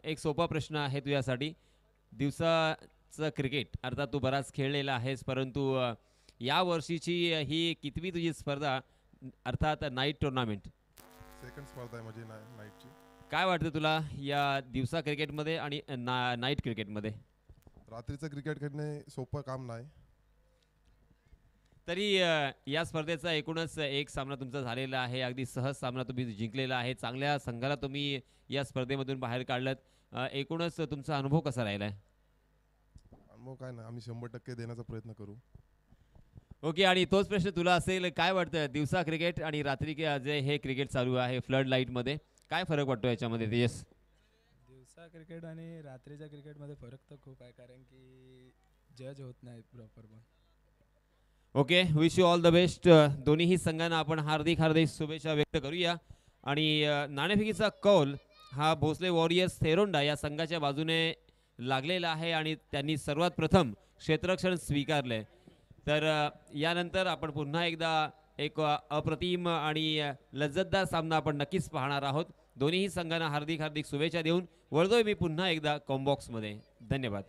एक सोपा प्रश्न आहे तुझ्यासाठी. दिवसाचं क्रिकेट अर्थात तू बराच खेळलेला आहेस, परंतु या वर्षीची ही कितवी तुझी स्पर्धा अर्थात नाईट टुर्नामेंट? सेकंड स्पर्धा आहे माझी नाईटची. काय वाटतं तुला या दिवसा क्रिकेटमध्ये आणि नाईट क्रिकेटमध्ये? रात्रीचं क्रिकेट खेळणे सोपं काम नाही. तरी या स्पर्धेचा एकूणच एक सामना तुमचा झालेला आहे. अगदी सहज सामना तुम्ही जिंकलेला आहे. चांगल्या संघाला तुम्ही या स्पर्धेमधून बाहेर काढलं. एकूणच तुमचा अनुभव कसा राहिला आहे? अनुभव काय नाही, आम्ही 100% देण्याचा प्रयत्न करू. ओके. आणि तोच प्रश्न तुला असेल, काय वाटतं दिवसा क्रिकेट आणि रात्री जे हे क्रिकेट चालू आहे फ्लड लाईटमध्ये, काय फरक वाटतो याच्यामध्ये? तेजस, दिवसा क्रिकेट आणि रात्रीच्या क्रिकेटमध्ये फरक तर खूप आहे, कारण की जज होत नाहीत प्रॉपर. पण okay, wish you all the best. दोन्हीही संघांना आपण हार्दिक हार्दिक शुभेच्छा व्यक्त करूया. आणि नाणेफेकीचा कौल हा भोसले वॉरियर्स थेरोंडा या संघाच्या बाजूने लागलेला आहे आणि त्यांनी सर्वात प्रथम क्षेत्ररक्षण स्वीकारले. तर यानंतर आपण पुन्हा एकदा एक अप्रतिम आणि लज्जतदार सामना आपण नक्कीच पाहणार आहोत. दोन्हीही संघांना हार्दिक हार्दिक शुभेच्छा देऊन वळतोय मी पुन्हा एकदा कॉम्बॉक्समध्ये. धन्यवाद.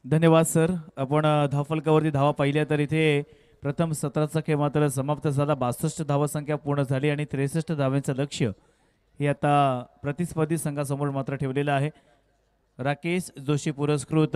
धन्यवाद सर. आपण धावफलकावरती धावा पाहिल्या तर इथे प्रथम 17चा खेळ मात्र समाप्त झाला. 62 धावसंख्या पूर्ण झाली आणि 63 धावांचं लक्ष्य हे आता प्रतिस्पर्धी संघासमोर मात्र ठेवलेलं आहे. राकेश जोशी पुरस्कृत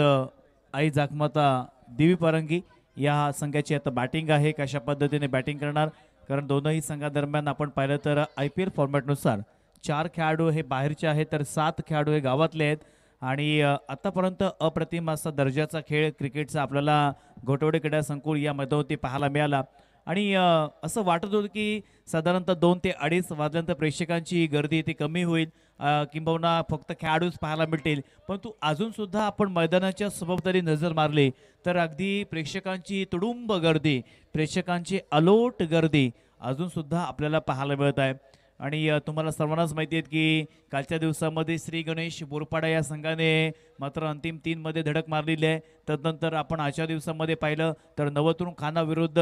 आई जाखमाता दिवी पारंगी या संघाची आता बॅटिंग आहे. कशा पद्धतीने बॅटिंग करणार, कारण दोनही संघादरम्यान आपण पाहिलं तर IPL फॉर्मॅटनुसार 4 खेळाडू हे बाहेरचे आहेत तर 7 खेळाडू हे गावातले आहेत. आणि आतापर्यंत अप्रतिम असा दर्जाचा खेळ क्रिकेटचा आपल्याला घोटवडे क्रीडा संकुल या मैदानावरती पाहायला मिळाला. आणि असं वाटत होतं की साधारणतः 2 ते 2:30 वाजल्यानंतर प्रेक्षकांची गर्दी ती कमी होईल, किंबहुना फक्त खेळाडूच पाहायला मिळतील. परंतु अजूनसुद्धा आपण मैदानाच्या सभोवताली नजर मारली तर अगदी प्रेक्षकांची तुडुंब गर्दी, प्रेक्षकांची अलोट गर्दी अजूनसुद्धा आपल्याला पाहायला मिळत आहे. आणि तुम्हाला सर्वांनाच माहिती आहे की कालच्या दिवसामध्ये श्री गणेश बोरपाडा या संघाने मात्र अंतिम 3 मध्ये धडक मारलेली आहे. तदनंतर आपण आजच्या दिवसामध्ये पाहिलं तर नवतरुण खाना विरुद्ध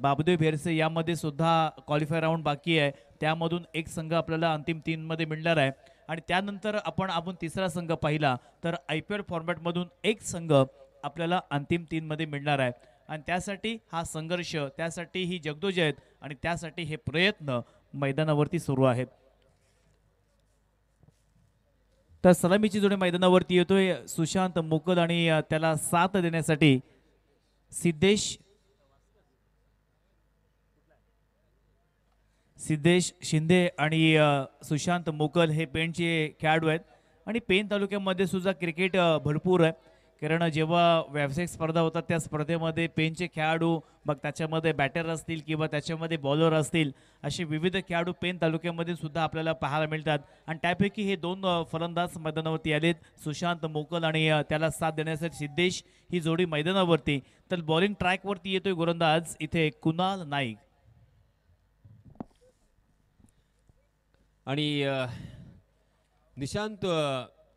बाबदेव भेरसे यामध्ये सुद्धा क्वालिफाय राऊंड बाकी आहे. त्यामधून एक संघ आपल्याला अंतिम 3 मध्ये मिळणार आहे. आणि त्यानंतर आपण तिसरा संघ पाहिला तर IPL फॉर्मॅटमधून एक संघ आपल्याला अंतिम 3 मध्ये मिळणार आहे. आणि त्यासाठी हा संघर्ष, त्यासाठी ही जगदोजहद आणि त्यासाठी हे प्रयत्न मैदानावरती सुरू आहेत. तर सलामीची जोडी मैदानावरती येतोय सुशांत मुकल आणि त्याला साथ देण्यासाठी सिद्धेश शिंदे आणि सुशांत मुकल हे पेणचे खेळाडू आहेत. आणि पेण तालुक्यामध्ये सुद्धा क्रिकेट भरपूर आहे, कारण जेव्हा व्यावसायिक स्पर्धा होतात त्या स्पर्धेमध्ये पेणचे खेळाडू मग त्याच्यामध्ये बॅटर असतील किंवा त्याच्यामध्ये बॉलर असतील, असे विविध खेळाडू पेन तालुक्यामध्ये सुद्धा आपल्याला पाहायला मिळतात. आणि त्यापैकी हे दोन फलंदाज मैदानावरती आलेत, सुशांत मोकल आणि त्याला साथ देण्यासाठी सिद्धेश, ही जोडी मैदानावरती. तर बॉलिंग ट्रॅकवरती येतोय गोलंदाज इथे कुणाल नाईक. आणि निशांत,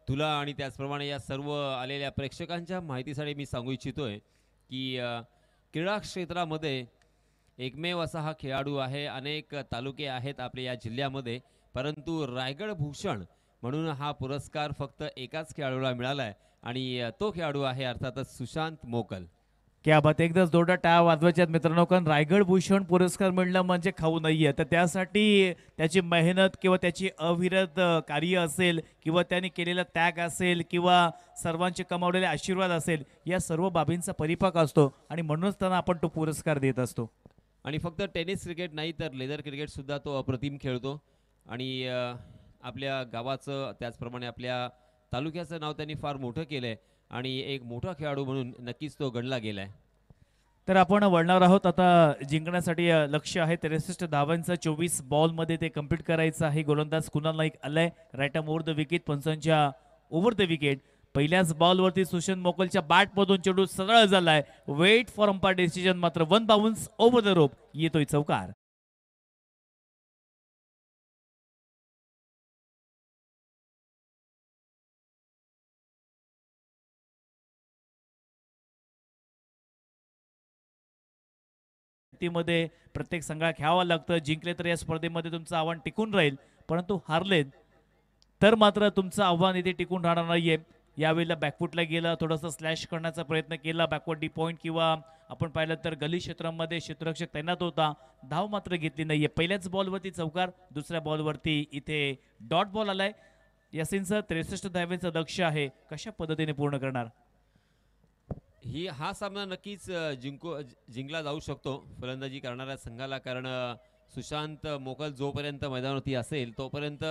तुला आणि त्याचप्रमाणे या सर्व आलेल्या प्रेक्षकांच्या माहितीसाठी मी सांगू इच्छितोय की क्रीडा क्षेत्रामध्ये एकमेव असा हा खेळाडू आहे. अनेक तालुके आहेत आपल्या या जिल्ह्यामध्ये, परंतु रायगड भूषण म्हणून हा पुरस्कार फक्त एकाच खेळाडूला मिळाला आहे आणि तो खेळाडू आहे अर्थातच सुशांत मोकल. क्या बात, एकदाच दोडा टाळ्या वाजवायच्यात मित्रांनो, कारण रायगड भूषण पुरस्कार मिळणं म्हणजे खाऊ नाहीये. तर त्यासाठी त्याची मेहनत किंवा त्याची अविरत कार्य असेल किंवा त्याने केलेला त्याग असेल किंवा सर्वांचे कमावलेले आशीर्वाद असेल, या सर्व बाबींचा परिपाक असतो आणि म्हणूनच त्यांना आपण तो पुरस्कार देत असतो. आणि फक्त टेनिस क्रिकेट नाही तर लेदर क्रिकेट सुद्धा तो अप्रतिम खेळतो आणि आपल्या गावाचं त्याचप्रमाणे आपल्या तालुक्याचं नाव त्यांनी फार मोठं केलं आहे आणि एक मोठा खेळाडू म्हणून नक्कीच तो गणला गेलाय. तर आपण वळणार आहोत आता जिंकण्यासाठी. लक्ष आहे 63 धावांचं, 24 बॉलमध्ये ते कंप्लीट करायचं आहे. गोलंदाज कुणाल नाईक आलाय, right arm over the wicket, पंचांच्या ओव्हर द विकेट. पहिल्याच बॉलवरती सुशांत मोकलच्या बॅटमधून चेंडू सरळ झालाय, वेट फॉर अंपायर डिसिजन, मात्र 1 बाउन्स ओव्हर द रोप, येतोय चौकार. मध्ये प्रत्येक संघाला खेळावं लागतं. जिंकले तर या स्पर्धेमध्ये तुमचं आव्हान टिकून राहील, परंतु हारलेत तर मात्र तुमचं आव्हान इथे टिकून राहणार नाहीये. यावेळेला बॅकफुटला गेला, थोडासा स्लॅश करण्याचा प्रयत्न केला, बॅकवर्ड डी पॉईंट किंवा आपण पाहिलं तर गली क्षेत्रामध्ये क्षेत्ररक्षक तैनात होता, धाव मात्र घेतली नाहीये. पहिल्याच बॉलवरती चौकार, दुसऱ्या बॉलवरती इथे डॉट बॉल आलाय. यासिनचं 63 धावेचं लक्ष आहे, कशा पद्धतीने पूर्ण करणार? हा सामना नक्कीच जिंकला जाऊ शकतो फलंदाजी करणाऱ्या संघाला, कारण सुशांत मोकल जोपर्यंत मैदानावरती असेल तोपर्यंत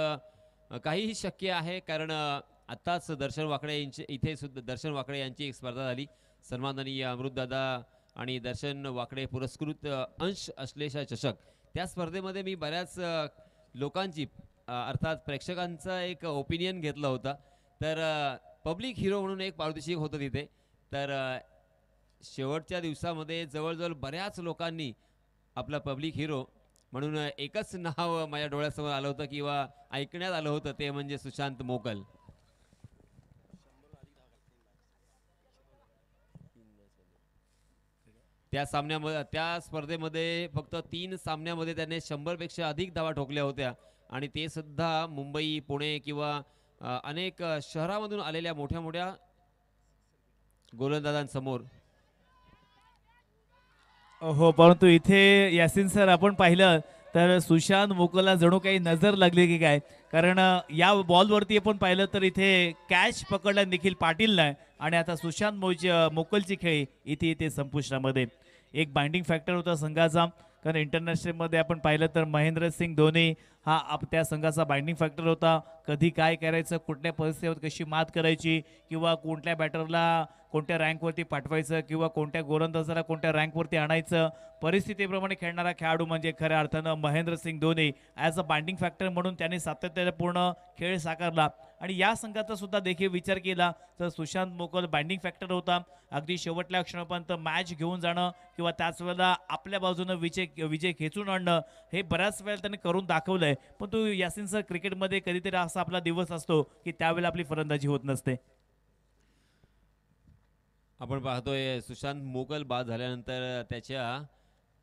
काहीही शक्य आहे. कारण आत्ताच दर्शन वाकडे यांचे इथे सुद्धा दर्शन वाकडे यांची एक स्पर्धा झाली, सन्माननीय अमृतदादा आणि दर्शन वाकडे पुरस्कृत अंश अश्लेषा चषक. त्या स्पर्धेमध्ये मी बऱ्याच लोकांची अर्थात प्रेक्षकांचा एक ओपिनियन घेतला होता. तर पब्लिक हिरो म्हणून एक पारितोषिक होतं तिथे. तर शेवटच्या दिवसामध्ये जवळजवळ बऱ्याच लोकांनी आपला पब्लिक हिरो म्हणून एकच नाव माझ्या डोळ्यासमोर आलं होतं किंवा ऐकण्यात आलं होतं, ते म्हणजे सुशांत मोकल. त्या स्पर्धेमध्ये फक्त 3 सामन्यामध्ये त्याने 100 पेक्षा अधिक धावा ठोकल्या होत्या आणि ते सुद्धा मुंबई, पुणे किंवा अनेक शहरामधून आलेल्या मोठ्या मोठ्या गोलंदाजांसमोर. हो, परंतु इथे यासिन सर आपण पाहिलं तर सुशांत मोकलला जणू काही नजर लागली की काय, कारण या बॉलवरती आपण पाहिलं तर इथे कॅच पकडला निखिल पाटील नाही आणि आता सुशांत मोकलची खेळी इथे संपुष्टामध्ये. एक बाइंडिंग फॅक्टर होता संघाचा, कारण इंटरनॅशनलमध्ये आपण पाहिलं तर महेंद्रसिंग धोनी हा त्या संघाचा बाइंडिंग फॅक्टर होता. कधी काय करायचं, कुठल्या परिस्थितीवर कशी मात करायची किंवा कोणत्या बॅटरला कोणत्या रँकवरती पाठवायचं किंवा कोणत्या गोलंदाजाला कोणत्या रँकवरती आणायचं, परिस्थितीप्रमाणे खेळणारा खेळाडू म्हणजे खऱ्या अर्थानं Mahendra Singh Dhoni. As a binding factor म्हणून त्यांनी सातत्यपूर्ण खेळ साकारला आणि या संघाचा सुद्धा देखील विचार केला तर सुशांत मोकल बाइंडिंग फॅक्टर होता. अगदी शेवटल्या क्षणापर्यंत मॅच घेऊन जाणं किंवा त्याच वेळेला आपल्या बाजूनं विजय खेचून आणणं हे बऱ्याच वेळेला त्यांनी करून दाखवलंय. पण तो यासिनचं क्रिकेटमध्ये कधीतरी असा आपला दिवस असतो की त्यावेळेला आपली फलंदाजी होत नसते. आपण पाहतोय सुशांत मोकल बाद झाल्यानंतर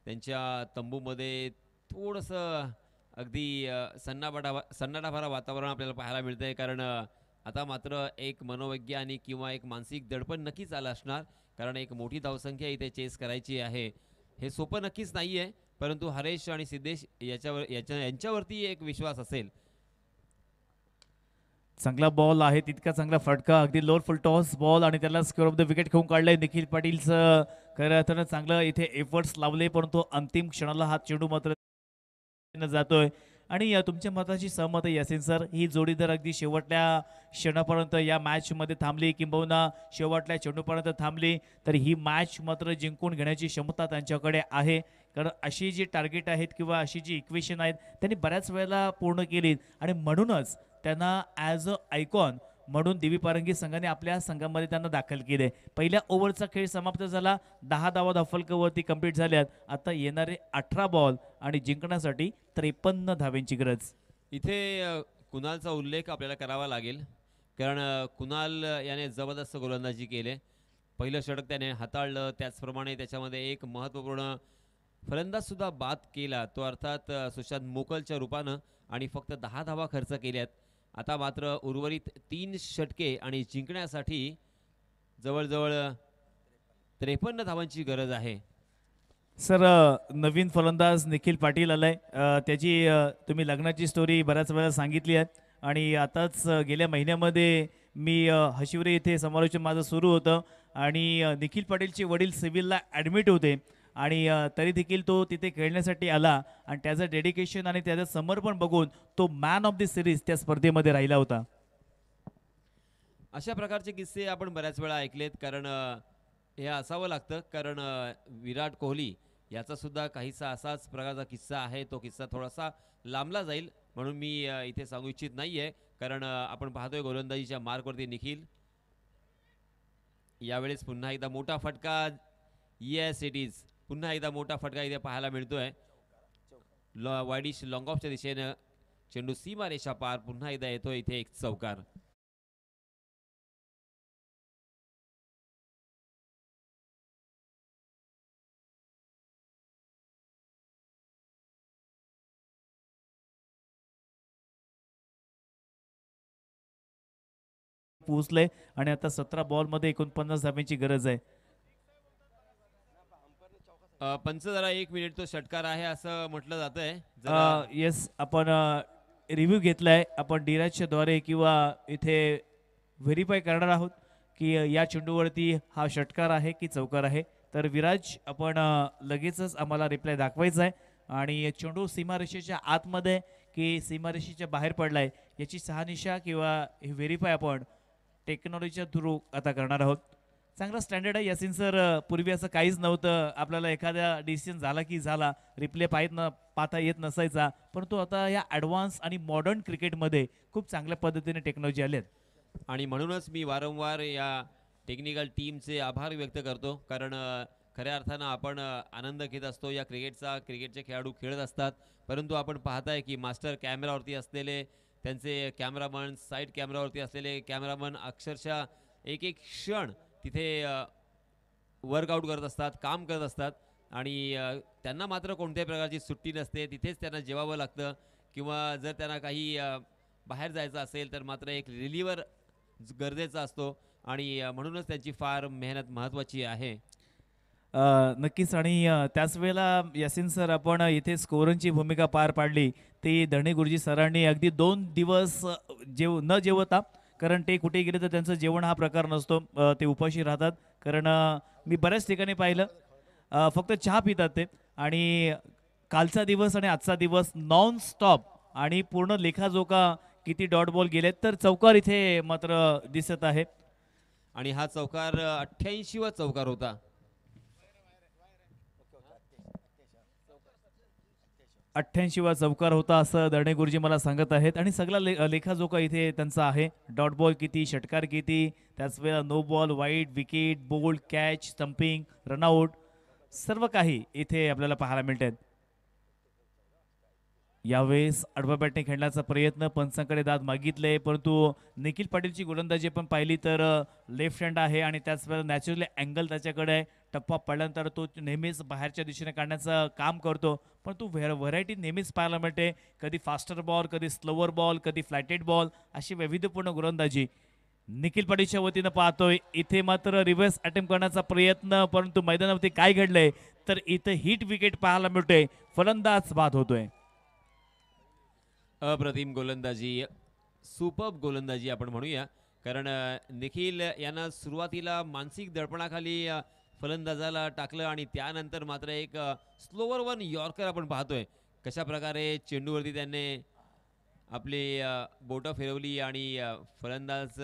त्यांच्या तंबूमध्ये थोडंसं अगदी सन्नाटा भरा वातावरण आपल्याला पाहायला मिळतंय. कारण आता मात्र एक मनोवैज्ञानिक किंवा एक मानसिक दडपण नक्कीच आलं असणार, कारण एक मोठी धावसंख्या इथे चेस करायची आहे. हे सोपं नक्कीच नाही आहे, परंतु हरेश आणि सिद्धेश यांच्यावरती एक विश्वास असेल. चांगला बॉल आहे, तितका चांगला फटका, अगदी लोअर फुल टॉस बॉल आणि त्याला स्क्वेअर ऑफ द विकेट खेळून काढलंय. निखिल पाटीलचं खऱ्या अर्थानं चांगलं इथे एफर्ट्स लावले, परंतु अंतिम क्षणाला हा चेंडू मात्र जातोय. आणि तुमच्या मताची सहमत आहे यासिन सर, ही जोडी जर अगदी शेवटल्या क्षणापर्यंत या मॅचमध्ये थांबली किंबहुना शेवटल्या चेंडूपर्यंत थांबली तर ही मॅच मात्र जिंकून घेण्याची क्षमता त्यांच्याकडे आहे. कारण अशी जी टार्गेट आहेत किंवा अशी जी इक्वेशन आहेत त्यांनी बऱ्याच वेळेला पूर्ण केली आणि म्हणूनच त्यांना ॲज अ आयकॉन म्हणून दिवी पारंगी संघाने आपल्या संघामध्ये त्यांना दाखल केले. पहिल्या ओव्हरचा खेळ समाप्त झाला, 10 धावा धाफलकावरती कंप्लीट झाल्यात. आता येणारे 18 बॉल आणि जिंकण्यासाठी 53 धाव्यांची गरज. इथे कुणालचा उल्लेख आपल्याला करावा लागेल, कारण कुणाल याने जबरदस्त गोलंदाजी केले. पहिलं षटक त्याने हाताळलं, त्याचप्रमाणे त्याच्यामध्ये एक महत्त्वपूर्ण फलंदाजसुद्धा बाद केला, तो अर्थात सुशांत मोकलच्या रूपानं, आणि फक्त 10 धावा खर्च केल्यात. आता मात्र उर्वरित 3 षटके आणि जिंकण्यासाठी जवळजवळ 53 धावांची गरज आहे. सर नवीन फलंदाज निखिल पाटील आलाय. त्याची तुम्ही लग्नाची स्टोरी बऱ्याच वेळा सांगितली आहे आणि आताच गेल्या महिन्यामध्ये मी हशिवरे इथे समालोचन माझं सुरू होतं आणि निखिल पाटीलचे वडील सिव्हिलला ॲडमिट होते आणि तरी देखील तो तिथे खेळण्यासाठी आला आणि त्याचं डेडिकेशन आणि त्याचं समर्पण बघून तो मॅन ऑफ द सिरीज त्या स्पर्धेमध्ये राहिला होता. अशा प्रकारचे किस्से आपण बऱ्याच वेळा ऐकलेत, कारण हे असावं लागतं, कारण विराट कोहली याचा सुद्धा काहीसा असाच प्रकारचा किस्सा आहे. तो किस्सा थोडासा लांबला जाईल म्हणून मी इथे सांगू इच्छित नाही आहे, कारण आपण पाहतोय गोलंदाजीच्या मार्कवरती निखिल. यावेळेस पुन्हा एकदा मोठा फटका, येस इट इज, पुन्हा एकदा मोठा फटका इथे पाहायला मिळतोय. वाईडिश लॉंग ऑफच्या दिशेनं चेंडू सीमारेषा पार, पुन्हा एकदा येतोय इथे एक चौकार. पोहोचले आणि आता 17 बॉलमध्ये 49 धाब्यांची गरज आहे. पंच जरा 1 मिनिट, तो षटकार आहे असं म्हटलं जात आहे. येस, आपण रिव्ह्यू घेतलाय, आपण डिराजच्या द्वारे किंवा इथे व्हेरीफाय करणार आहोत की या चेंडूवरती हा षटकार आहे की चौकार आहे. तर विराज, आपण लगेचच आम्हाला रिप्लाय दाखवायचा आहे आणि चेंडू सीमारेषेच्या आतमध्ये की सीमारेषेच्या बाहेर पडलाय याची शहानिशा किंवा हे व्हेरीफाय आपण टेक्नॉलॉजीच्या थ्रू आता करणार आहोत. चांगला स्टँडर्ड आहे यासिन सर. पूर्वी असं काहीच नव्हतं, आपल्याला एखाद्या डिसिजन झाला की झाला, रिप्ले पाहता येत नसायचा, परंतु आता या ॲडव्हान्स आणि मॉडर्न क्रिकेटमध्ये खूप चांगल्या पद्धतीने टेक्नॉलॉजी आली आहे. आणि म्हणूनच मी वारंवार या टेक्निकल टीमचे आभार व्यक्त करतो, कारण खऱ्या अर्थानं आपण आनंद घेत असतो या क्रिकेटचे खेळाडू खेळत असतात, परंतु आपण पाहताय की मास्टर कॅमेरावरती असलेले त्यांचे कॅमेरामन, साईड कॅमेरावरती असलेले कॅमेरामन अक्षरशः एक एक क्षण तिथे वर्कआउट करत असतात, काम करत असतात आणि त्यांना मात्र कोणत्याही प्रकारची सुट्टी नसते. तिथेच त्यांना जेवावं लागतं किंवा जर त्यांना काही बाहेर जायचं असेल तर मात्र एक रिलीवर गरजेचा असतो आणि म्हणूनच त्यांची फार मेहनत महत्त्वाची आहे. नक्कीच. आणि त्याच वेळेला यासिन सर, आपण इथे स्कोररची भूमिका पार पाडली ती धणे गुरुजी सरांनी. अगदी 2 दिवस न जेवता, कारण ते कुठे गेले तर त्यांचं जेवण हा प्रकार नसतो, ते उपाशी राहतात. कारण मी बऱ्याच ठिकाणी पाहिलं फक्त चहा पितात ते, आणि कालचा दिवस आणि आजचा दिवस नॉन स्टॉप आणि पूर्ण लेखाजोखा किती डॉट बॉल गेलेत तर चौकार इथे मात्र दिसत आहे. आणि हा चौकार 88वा चौकार होता. 88वा चौकार होता असं दर्णे गुरुजी मला सांगत आहेत. आणि सगळा लेखाजोखा इथे त्यांचा आहे. डॉट बॉल किती, षटकार किती, त्याच वेळेला no ball, wide, wicket, bowled, catch, stumping, run out, सर्व काही इथे आपल्याला पाहायला मिळतात. यावेळेस आडवा बॅटने खेळण्याचा प्रयत्न, पंचांकडे दाद मागितले, परंतु निखिल पाटीलची गोलंदाजी पण पाहिली तर लेफ्ट हँड आहे आणि त्याच वेळेला नॅचरली अँगल त्याच्याकडे आहे. टप्पा पडल्यानंतर तो नेहमीच बाहेरच्या दिशेने काढण्याचं काम करतो, पण तो व्हरायटी नेहमीच पाहायला मिळते. कधी फास्टर बॉल, कधी स्लोवर बॉल, कधी फ्लॅटेड बॉल, अशी वैविध्यपूर्ण गोलंदाजी निखिल पाटीलच्या वतीनं पाहतोय. इथे मात्र रिव्हर्स अटेम्प्ट करण्याचा प्रयत्न, परंतु मैदानावरती काय घडलंय तर इथं हिट विकेट पाहायला मिळतोय, फलंदाज बाद होतोय. अप्रतिम गोलंदाजी, सुपर्ब गोलंदाजी आपण म्हणूया, कारण निखिल यांना सुरुवातीला मानसिक दडपणाखाली फलंदाजाला टाकलं आणि त्यानंतर मात्र एक स्लोवर वन यॉर्कर आपण पाहतोय. कशा प्रकारे चेंडूवरती त्याने आपली बोटं फिरवली आणि फलंदाज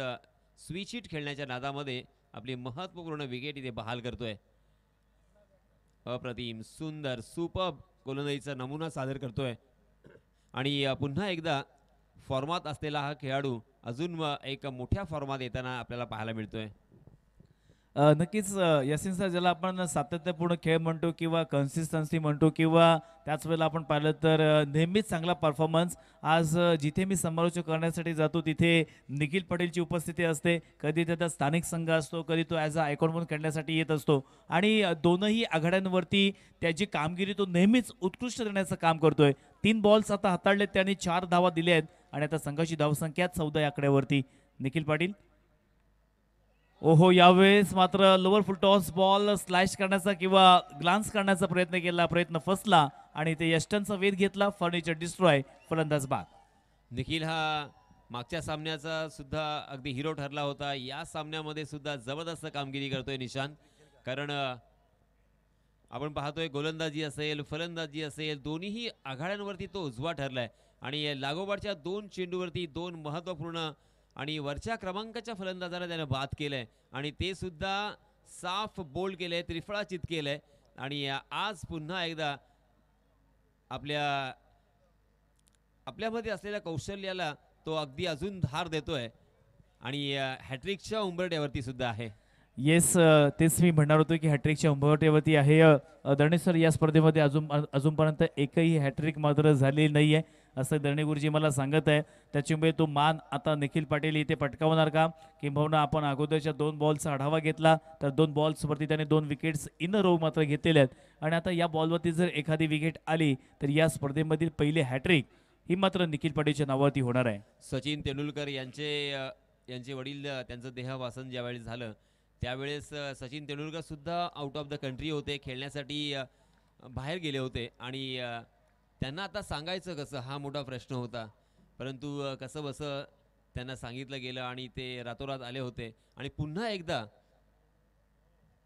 स्विच हिट खेळण्याच्या नादामध्ये आपली महत्त्वपूर्ण विकेट इथे बहाल करतोय. अप्रतिम, सुंदर, सुपर गोलंदाजीचा नमुना सादर करतोय आणि पुन्हा एकदा फॉर्मात असलेला हा खेळाडू अजून एक मोठ्या फॉर्मात येताना आपल्याला पाहायला मिळतोय. नक्कीच यासिन सर, ज्याला आपण सातत्यपूर्ण खेळ म्हणतो किंवा कन्सिस्टन्सी म्हणतो किंवा त्याच वेळेला आपण पाहिलं तर नेहमीच चांगला परफॉर्मन्स. आज जिथे मी समालोचन करण्यासाठी जातो तिथे निखिल पटेलची उपस्थिती असते. कधी त्याचा स्थानिक संघ असतो, कधी तो ॲज अ आयकॉन म्हणून खेळण्यासाठी येत असतो आणि दोनही आघाड्यांवरती त्याची कामगिरी तो नेहमीच उत्कृष्ट देण्याचं काम करतोय. 3 बॉल्स आता हाताळलेत त्यांनी, 4 धावा दिल्या आहेत आणि आता संघाची धावसंख्या 14 या आकड्यावरती. निखिल पाटील, ओहो, यावेळेस मात्र लोअर फुल टॉस बॉल स्लॅश करण्याचा किंवा ग्लान्स करण्याचा प्रयत्न केला, प्रयत्न फसला आणि ते यष्टनचा वेध घेतला. फर्निचर डिस्ट्रॉय, फलंदाज बाद. निखिल हा मागच्या सामन्याचा सुद्धा अगदी हिरो ठरला होता. या सामन्यामध्ये सुद्धा जबरदस्त कामगिरी करतोय निशांत. कारण आपण पाहतोय गोलंदाजी असेल, फलंदाजी असेल, दोन्हीही आघाड्यांवरती तो उजवा ठरलाय आणि लागोपाठच्या 2 चेंडूवरती 2 महत्त्वपूर्ण आणि वरच्या क्रमांकाच्या फलंदाजाला त्याने बाद केलंय आणि ते सुद्धा साफ बोल्ड केलंय, त्रिफळाचित केलंय आणि आज पुन्हा एकदा आपल्यामध्ये असलेल्या कौशल्याला तो अगदी अजून धार देतोय आणि हॅट्रिकच्या उंबरठ्यावरती सुद्धा आहे. येस, तेच मी म्हणणार होतो की हॅट्रिकच्या उंबरठ्यावरती आहे. दर्णे सर, या स्पर्धेमध्ये अजूनपर्यंत एकही हॅट्रिक मात्र झालेली नाही आहे असं दर्णे गुरुजी मला सांगत आहे. त्याच्यामुळे तो मान आता निखिल पाटील इथे पटकावणार का? किंबहुना आपण अगोदरच्या 2 बॉलचा आढावा घेतला तर 2 बॉल्सवरती त्याने 2 विकेट्स इन रो मात्र घेतलेल्या आहेत आणि आता या बॉलवरती जर एखादी विकेट आली तर या स्पर्धेमधील पहिले हॅट्रिक ही मात्र निखिल पाटीलच्या नावावरती होणार आहे. सचिन तेंडुलकर यांचे वडील, त्यांचं देहावासन ज्यावेळी झालं त्यावेळेस सचिन तेंडुलकर सुद्धा आउट ऑफ द कंट्री होते, खेळण्यासाठी बाहेर गेले होते आणि त्यांना आता सांगायचं कसं, हा मोठा प्रश्न होता. परंतु कसं बसं त्यांना सांगितलं गेलं आणि ते रातोरात आले होते आणि पुन्हा एकदा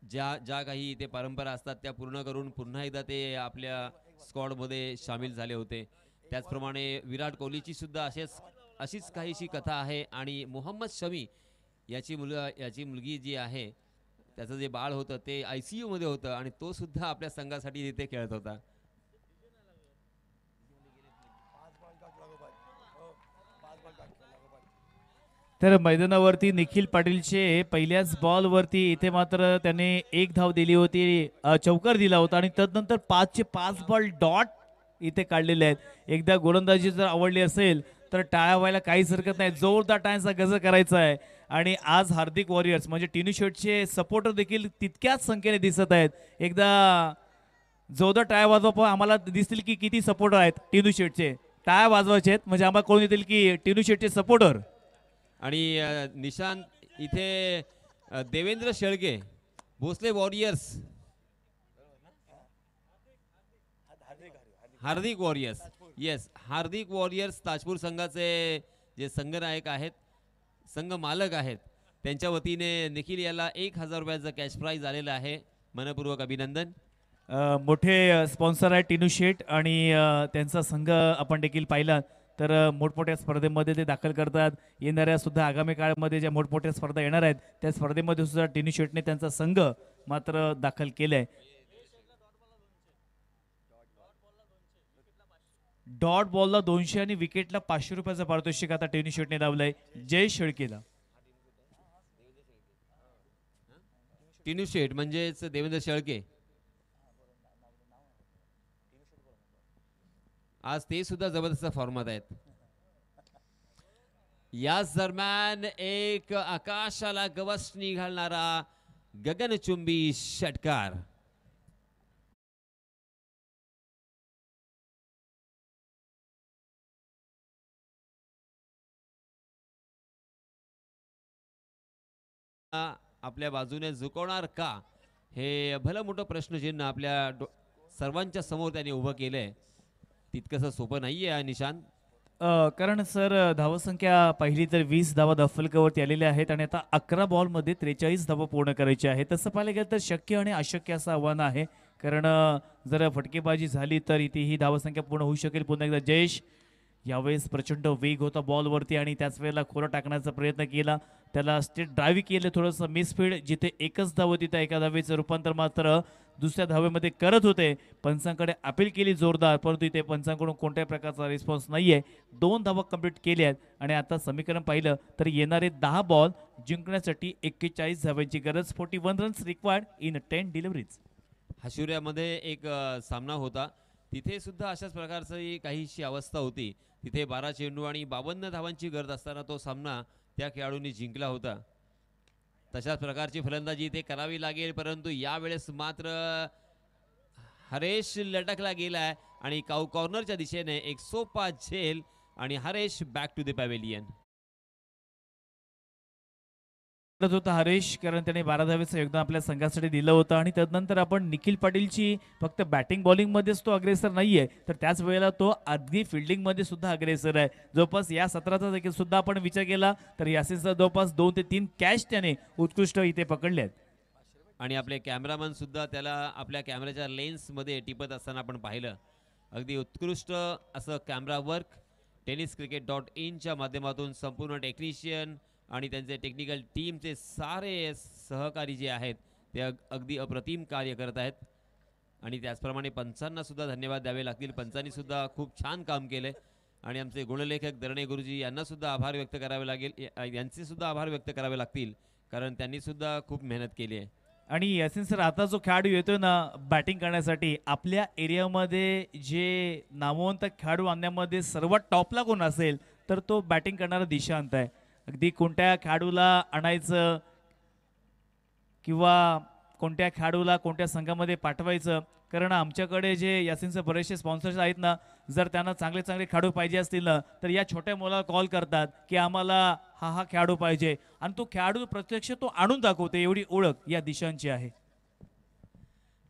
ज्या काही ते परंपरा असतात त्या पूर्ण करून पुन्हा एकदा ते आपल्या स्क्वॉडमध्ये सामील झाले होते. त्याचप्रमाणे विराट कोहलीची सुद्धा अशीच काहीशी कथा आहे आणि मोहम्मद शमी याची मुलगी जी आहे, त्याचं जे बाळ होतं ते ICU मध्ये होतं आणि तो सुद्धा आपल्या संघासाठी तिथे खेळत होता. तर मैदानावरती निखिल पाटीलचे पहिल्याच बॉलवरती इथे मात्र त्याने 1 धाव दिली होती, चौकार दिला होता आणि तदनंतर 5चे 5 बॉल डॉट इथे काढलेले आहेत. एकदा गोलंदाजी जर आवडली असेल तर टाळ्या व्हायला काहीच हरकत नाही, जोरदार टाळ्यांचा गजर करायचा आहे. आणि आज हार्दिक वॉरियर्स म्हणजे टिनू शेटचे सपोर्टर देखील तितक्याच संख्येने दिसत आहेत. एकदा जोरदार टाळ्या वाजवा, आम्हाला दिसतील की किती सपोर्टर आहेत टिनू शेटचे. टाळ्या वाजवायचे आहेत म्हणजे आम्हाला कळून येतील की टिनू शेटचे सपोर्टर. आणि निशांत, इथे देवेंद्र शेळके, भोसले वॉरियर्स, हार्दिक वॉरियर्स, येस, हार्दिक वॉरियर्स ताजपूर संघाचे जे संघनायक आहेत, संघ मालक आहेत, त्यांच्या वतीने निखिल याला 1000 रुपयाचं कॅश प्राइज आलेलं आहे. मनपूर्वक अभिनंदन. मोठे स्पॉन्सर आहे टिनू शेट आणि त्यांचा संघ आपण देखील पाहिला तर मोठमोठ्या स्पर्धेमध्ये ते दाखल करतात. येणाऱ्या सुद्धा आगामी काळामध्ये ज्या मोठमोठ्या स्पर्धा येणार आहेत त्या स्पर्धेमध्ये सुद्धा टिनू शेटने त्यांचा संघ मात्र दाखल केलाय. डॉट बॉलला 200 आणि विकेटला 500 रुपयाचं पारितोषिक आता टिनू शेटने लावलंय जय शेळकेला. टिनू शेट म्हणजेच देवेंद्र शेळके, आज ते सुद्धा जबरदस्त फॉर्मात आहेत. याच दरम्यान एक आकाशाला गवसणी घालणारा गगनचुंबी षटकार. आपल्या बाजूने झुकवणार का, हे भलं मोठं प्रश्नचिन्ह आपल्या सर्वांच्या समोर त्यांनी उभं केलंय. तितकंसं सोपं नाहीये निशांत. कारण सर धावसंख्या पाहिली तर 20 धावा दफलकावरती आलेल्या आहेत आणि आता 11 बॉलमध्ये 43 धावा पूर्ण करायच्या आहेत. तसं पाहायला गेलं तर शक्य आणि अशक्य असं आव्हान आहे. कारण जर फटकेबाजी झाली तर इथे ही धावसंख्या पूर्ण होऊ शकेल. पुन्हा एकदा जयेश, यावेळेस प्रचंड वेग होता बॉलवरती आणि त्याच वेळेला खोरा टाकण्याचा प्रयत्न केला, त्याला स्टेट ड्राईव्ह केलं, थोडंसं मिसफील्ड, जिथे एकच धाव होती त्या एका धावेचं रूपांतर मात्र दुसऱ्या धावेमध्ये करत होते. पंचांकडे अपील केली जोरदार, परंतु इथे पंचांकडून कोणत्याही प्रकारचा रिस्पॉन्स नाहीये. 2 धावा कंप्लीट केल्या आहेत आणि आता समीकरण पाहिलं तर येणारे 10 बॉल जिंकण्यासाठी 41 धावांची गरज. 41 रन्स रिक्वायर्ड इन 10 डिलिव्हरीज. हाशुऱ्यामध्ये एक सामना होता, तिथे सुद्धा अशाच प्रकारची काहीशी अवस्था होती. तिथे 12 चेंडू आणि 52 धावांची गरज असताना तो सामना त्या खेळाडूंनी जिंकला होता. तशाच प्रकारची फलंदाजी इथे करावी लागेल, परंतु यावेळेस मात्र हरेश लटकला गेलाय आणि कॉर्नरच्या दिशेने एक सोपा झेल आणि Haresh back to the pavilion. करत होता हरेश, कारण त्याने 12 धावेचं योगदान आपल्या संघासाठी दिलं होतं. आणि त्यानंतर आपण निखिल पाटीलची फक्त बॅटिंग बॉलिंगमध्येच तो अग्रेसर नाहीये, तर त्याच वेळेला तो अगदी फिल्डिंगमध्ये सुद्धा अग्रेसर आहे. जवळपास या सत्राचा देखील सुद्धा आपण विचार केला तर यासीनचा जवळपास 2 ते 3 कॅच त्याने उत्कृष्ट इथे पकडले आहेत. आणि आपले कॅमेरामन सुद्धा त्याला आपल्या कॅमेऱ्याच्या लेन्समध्ये टिपत असताना आपण पाहिलं. अगदी उत्कृष्ट असं कॅमेरा वर्क tenniscricket.in माध्यमातून संपूर्ण टेक्निशियन आणि त्यांचे टेक्निकल टीमचे सारे सहकारी जे आहेत ते अगदी अप्रतिम कार्य करत आहेत. आणि त्याचप्रमाणे पंचांना सुद्धा धन्यवाद द्यावे लागतील. पंचांनी सुद्धा खूप छान काम केले आणि आमचे गुणलेखक दरणे गुरुजी यांना सुद्धा आभार व्यक्त करावे लागेल, यांचे सुद्धा आभार व्यक्त करावे लागतील, कारण त्यांनी सुद्धा खूप मेहनत केली आहे. आणि यासिन सर, आता जो खेळाडू येतोय ना बॅटिंग करण्यासाठी, आपल्या एरियामध्ये जे नामवंत खेळाडू आणण्यामध्ये सर्वात टॉपला कोण असेल तर तो बॅटिंग करणारा दिशांत आहे. अगदी कोणत्या खेळाडूला आणायचं किंवा कोणत्या खेळाडूला कोणत्या संघामध्ये पाठवायचं, कारण आमच्याकडे जे यासिनचे बरेचसे स्पॉन्सर्स आहेत ना, जर त्यांना चांगले चांगले खेळाडू पाहिजे असतील ना तर या छोट्या मुलाला कॉल करतात की आम्हाला हा खेळाडू पाहिजे, आणि तो खेळाडू प्रत्यक्ष तो आणून दाखवते. एवढी ओळख या दिशांची आहे.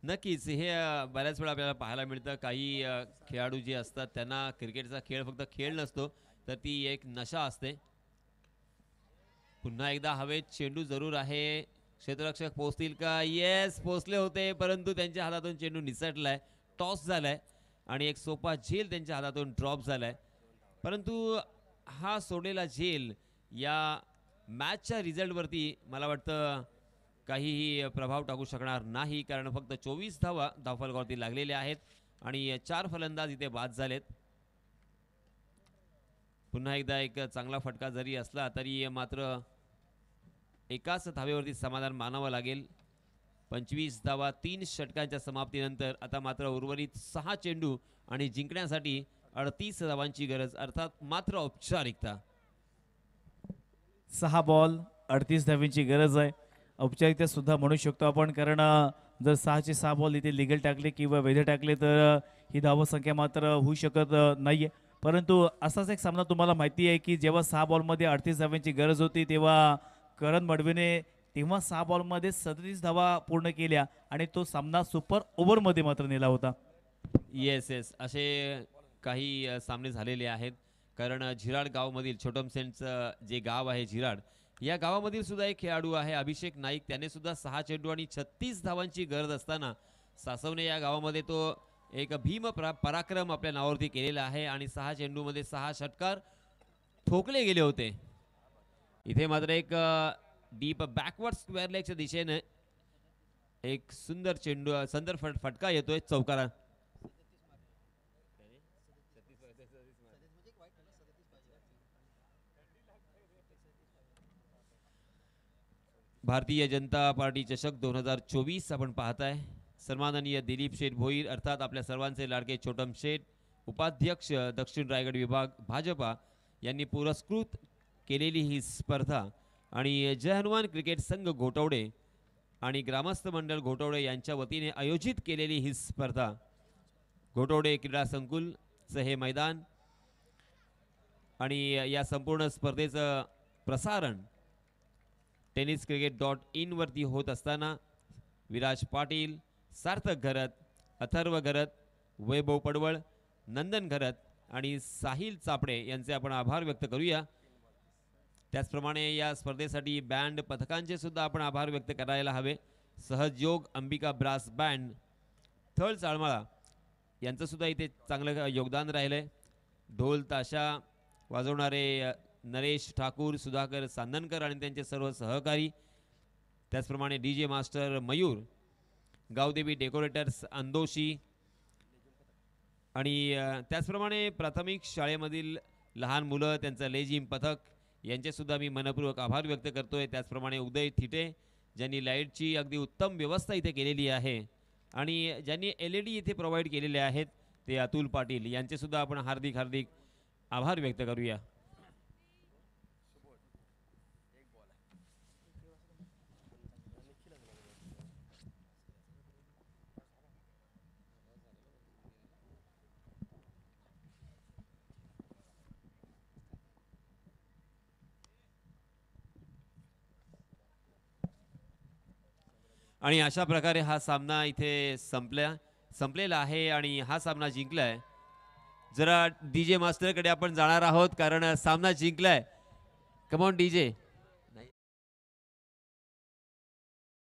नक्कीच हे बऱ्याच वेळा आपल्याला पाहायला मिळतं. काही खेळाडू जे असतात त्यांना क्रिकेटचा खेळ फक्त खेळ नसतो, तर ती एक नशा असते. पुन्हा एकदा हवेत चेंडू जरूर आहे. क्षेत्ररक्षक पोहोचतील का? येस, पोहोचले होते, परंतु त्यांच्या हातातून चेंडू निसटलाय, टॉस झालाय आणि एक सोपा झेल त्यांच्या हातातून ड्रॉप झालाय. परंतु हा सोडलेला झेल या मॅचच्या रिझल्टवरती मला वाटतं काहीही प्रभाव टाकू शकणार नाही, कारण फक्त 24 धावा धावफलकावरती लागलेल्या आहेत आणि 4 फलंदाज इथे बाद झालेत. पुन्हा एकदा एक चांगला फटका जरी असला तरी मात्र एकाच धावेवरती समाधान मानावं लागेल. 25 धावा 3 षटकांच्या समाप्तीनंतर आता मात्र उर्वरित 6 चेंडू आणि जिंकण्यासाठी 38 धावांची गरज, अर्थात मात्र औपचारिकता. 6 बॉल 38 धावांची गरज आहे. औपचारिकता सुद्धा म्हणू शकतो आपण, कारण जर 6चे 6 बॉल इथे लिगल टाकले किंवा वैध टाकले तर ही धावसंख्या मात्र होऊ शकत नाहीये. परंतु असाच एक सामना तुम्हाला माहिती आहे की जेव्हा 6 बॉलमध्ये 38 धावांची गरज होती तेव्हा करण मडवीने तेव्हा 6 बॉलमध्ये 37 धावा पूर्ण केल्या आणि तो सामना सुपर ओव्हरमध्ये मात्र नेला होता. येस, असे काही सामने झालेले आहेत. कारण झिराड गावमधील छोटमसेंचं जे गाव आहे झिराड, या गावामधील सुद्धा एक खेळाडू आहे अभिषेक नाईक, त्याने सुद्धा 6 चेंडू आणि 36 धावांची गरज असताना सासवणे या गावामध्ये तो एक भीम पराक्रम आपल्या नावावरती केलेला आहे आणि 6 चेंडूमध्ये 6 षटकार ठोकले गेले होते. इथे मात्र एक डीप बॅकवर्ड स्क्वेअर लेगच्या दिशेने एक सुंदर चेंडू सुंदर फटका येतोय चौकारा. भारतीय जनता पार्टी चषक 2024 आपण पाहताय. सन्माननीय दिलीप शेठ भोईर अर्थात आपल्या सर्वांचे लाडके छोटम शेठ, उपाध्यक्ष दक्षिण रायगड विभाग भाजपा यांनी पुरस्कृत केलेली ही स्पर्धा आणि जय हनुमान क्रिकेट संघ घोटवडे आणि ग्रामस्थ मंडळ घोटवडे यांच्या वतीने आयोजित केलेली ही स्पर्धा, घोटवडे क्रीडा संकुलचं हे मैदान आणि या संपूर्ण स्पर्धेचं प्रसारण tenniscricket.in वरती होत असताना विराज पाटील, सार्थक घरत, अथर्व घरत, वैभव पडवळ, नंदन घरत आणि साहिल चापडे यांचे आपण आभार व्यक्त करूया. त्याचप्रमाणे या स्पर्धेसाठी बँड पथकांचे सुद्धा आपण आभार व्यक्त करायला हवे. सहयोग अंबिका ब्रास बँड, थळ चाळमाळा यांचं सुद्धा इथे चांगलं योगदान राहिलंय. ढोल ताशा वाजवणारे नरेश ठाकूर, सुधाकर चांदणकर आणि त्यांचे सर्व सहकारी, त्याचप्रमाणे DJ master Mayur, Gavdevi decorators Andoshi आणि त्याचप्रमाणे प्राथमिक शाळेमधील लहान मुलं, त्यांचं लेझिम पथक यांचेसुद्धा मी मनपूर्वक आभार व्यक्त करतोय. त्याचप्रमाणे उदय थिटे ज्यांनी लाईटची अगदी उत्तम व्यवस्था इथे केलेली आहे आणि ज्यांनी LED इथे प्रोव्हाइड केलेले आहेत ते अतुल पाटील यांचेसुद्धा आपण हार्दिक हार्दिक आभार व्यक्त करूया. आणि अशा प्रकारे हा सामना इथे संपलेला आहे आणि हा सामना जिंकलाय. जरा DJ मास्टरकडे आपण जाणार आहोत कारण सामना जिंकलाय. Come on DJ.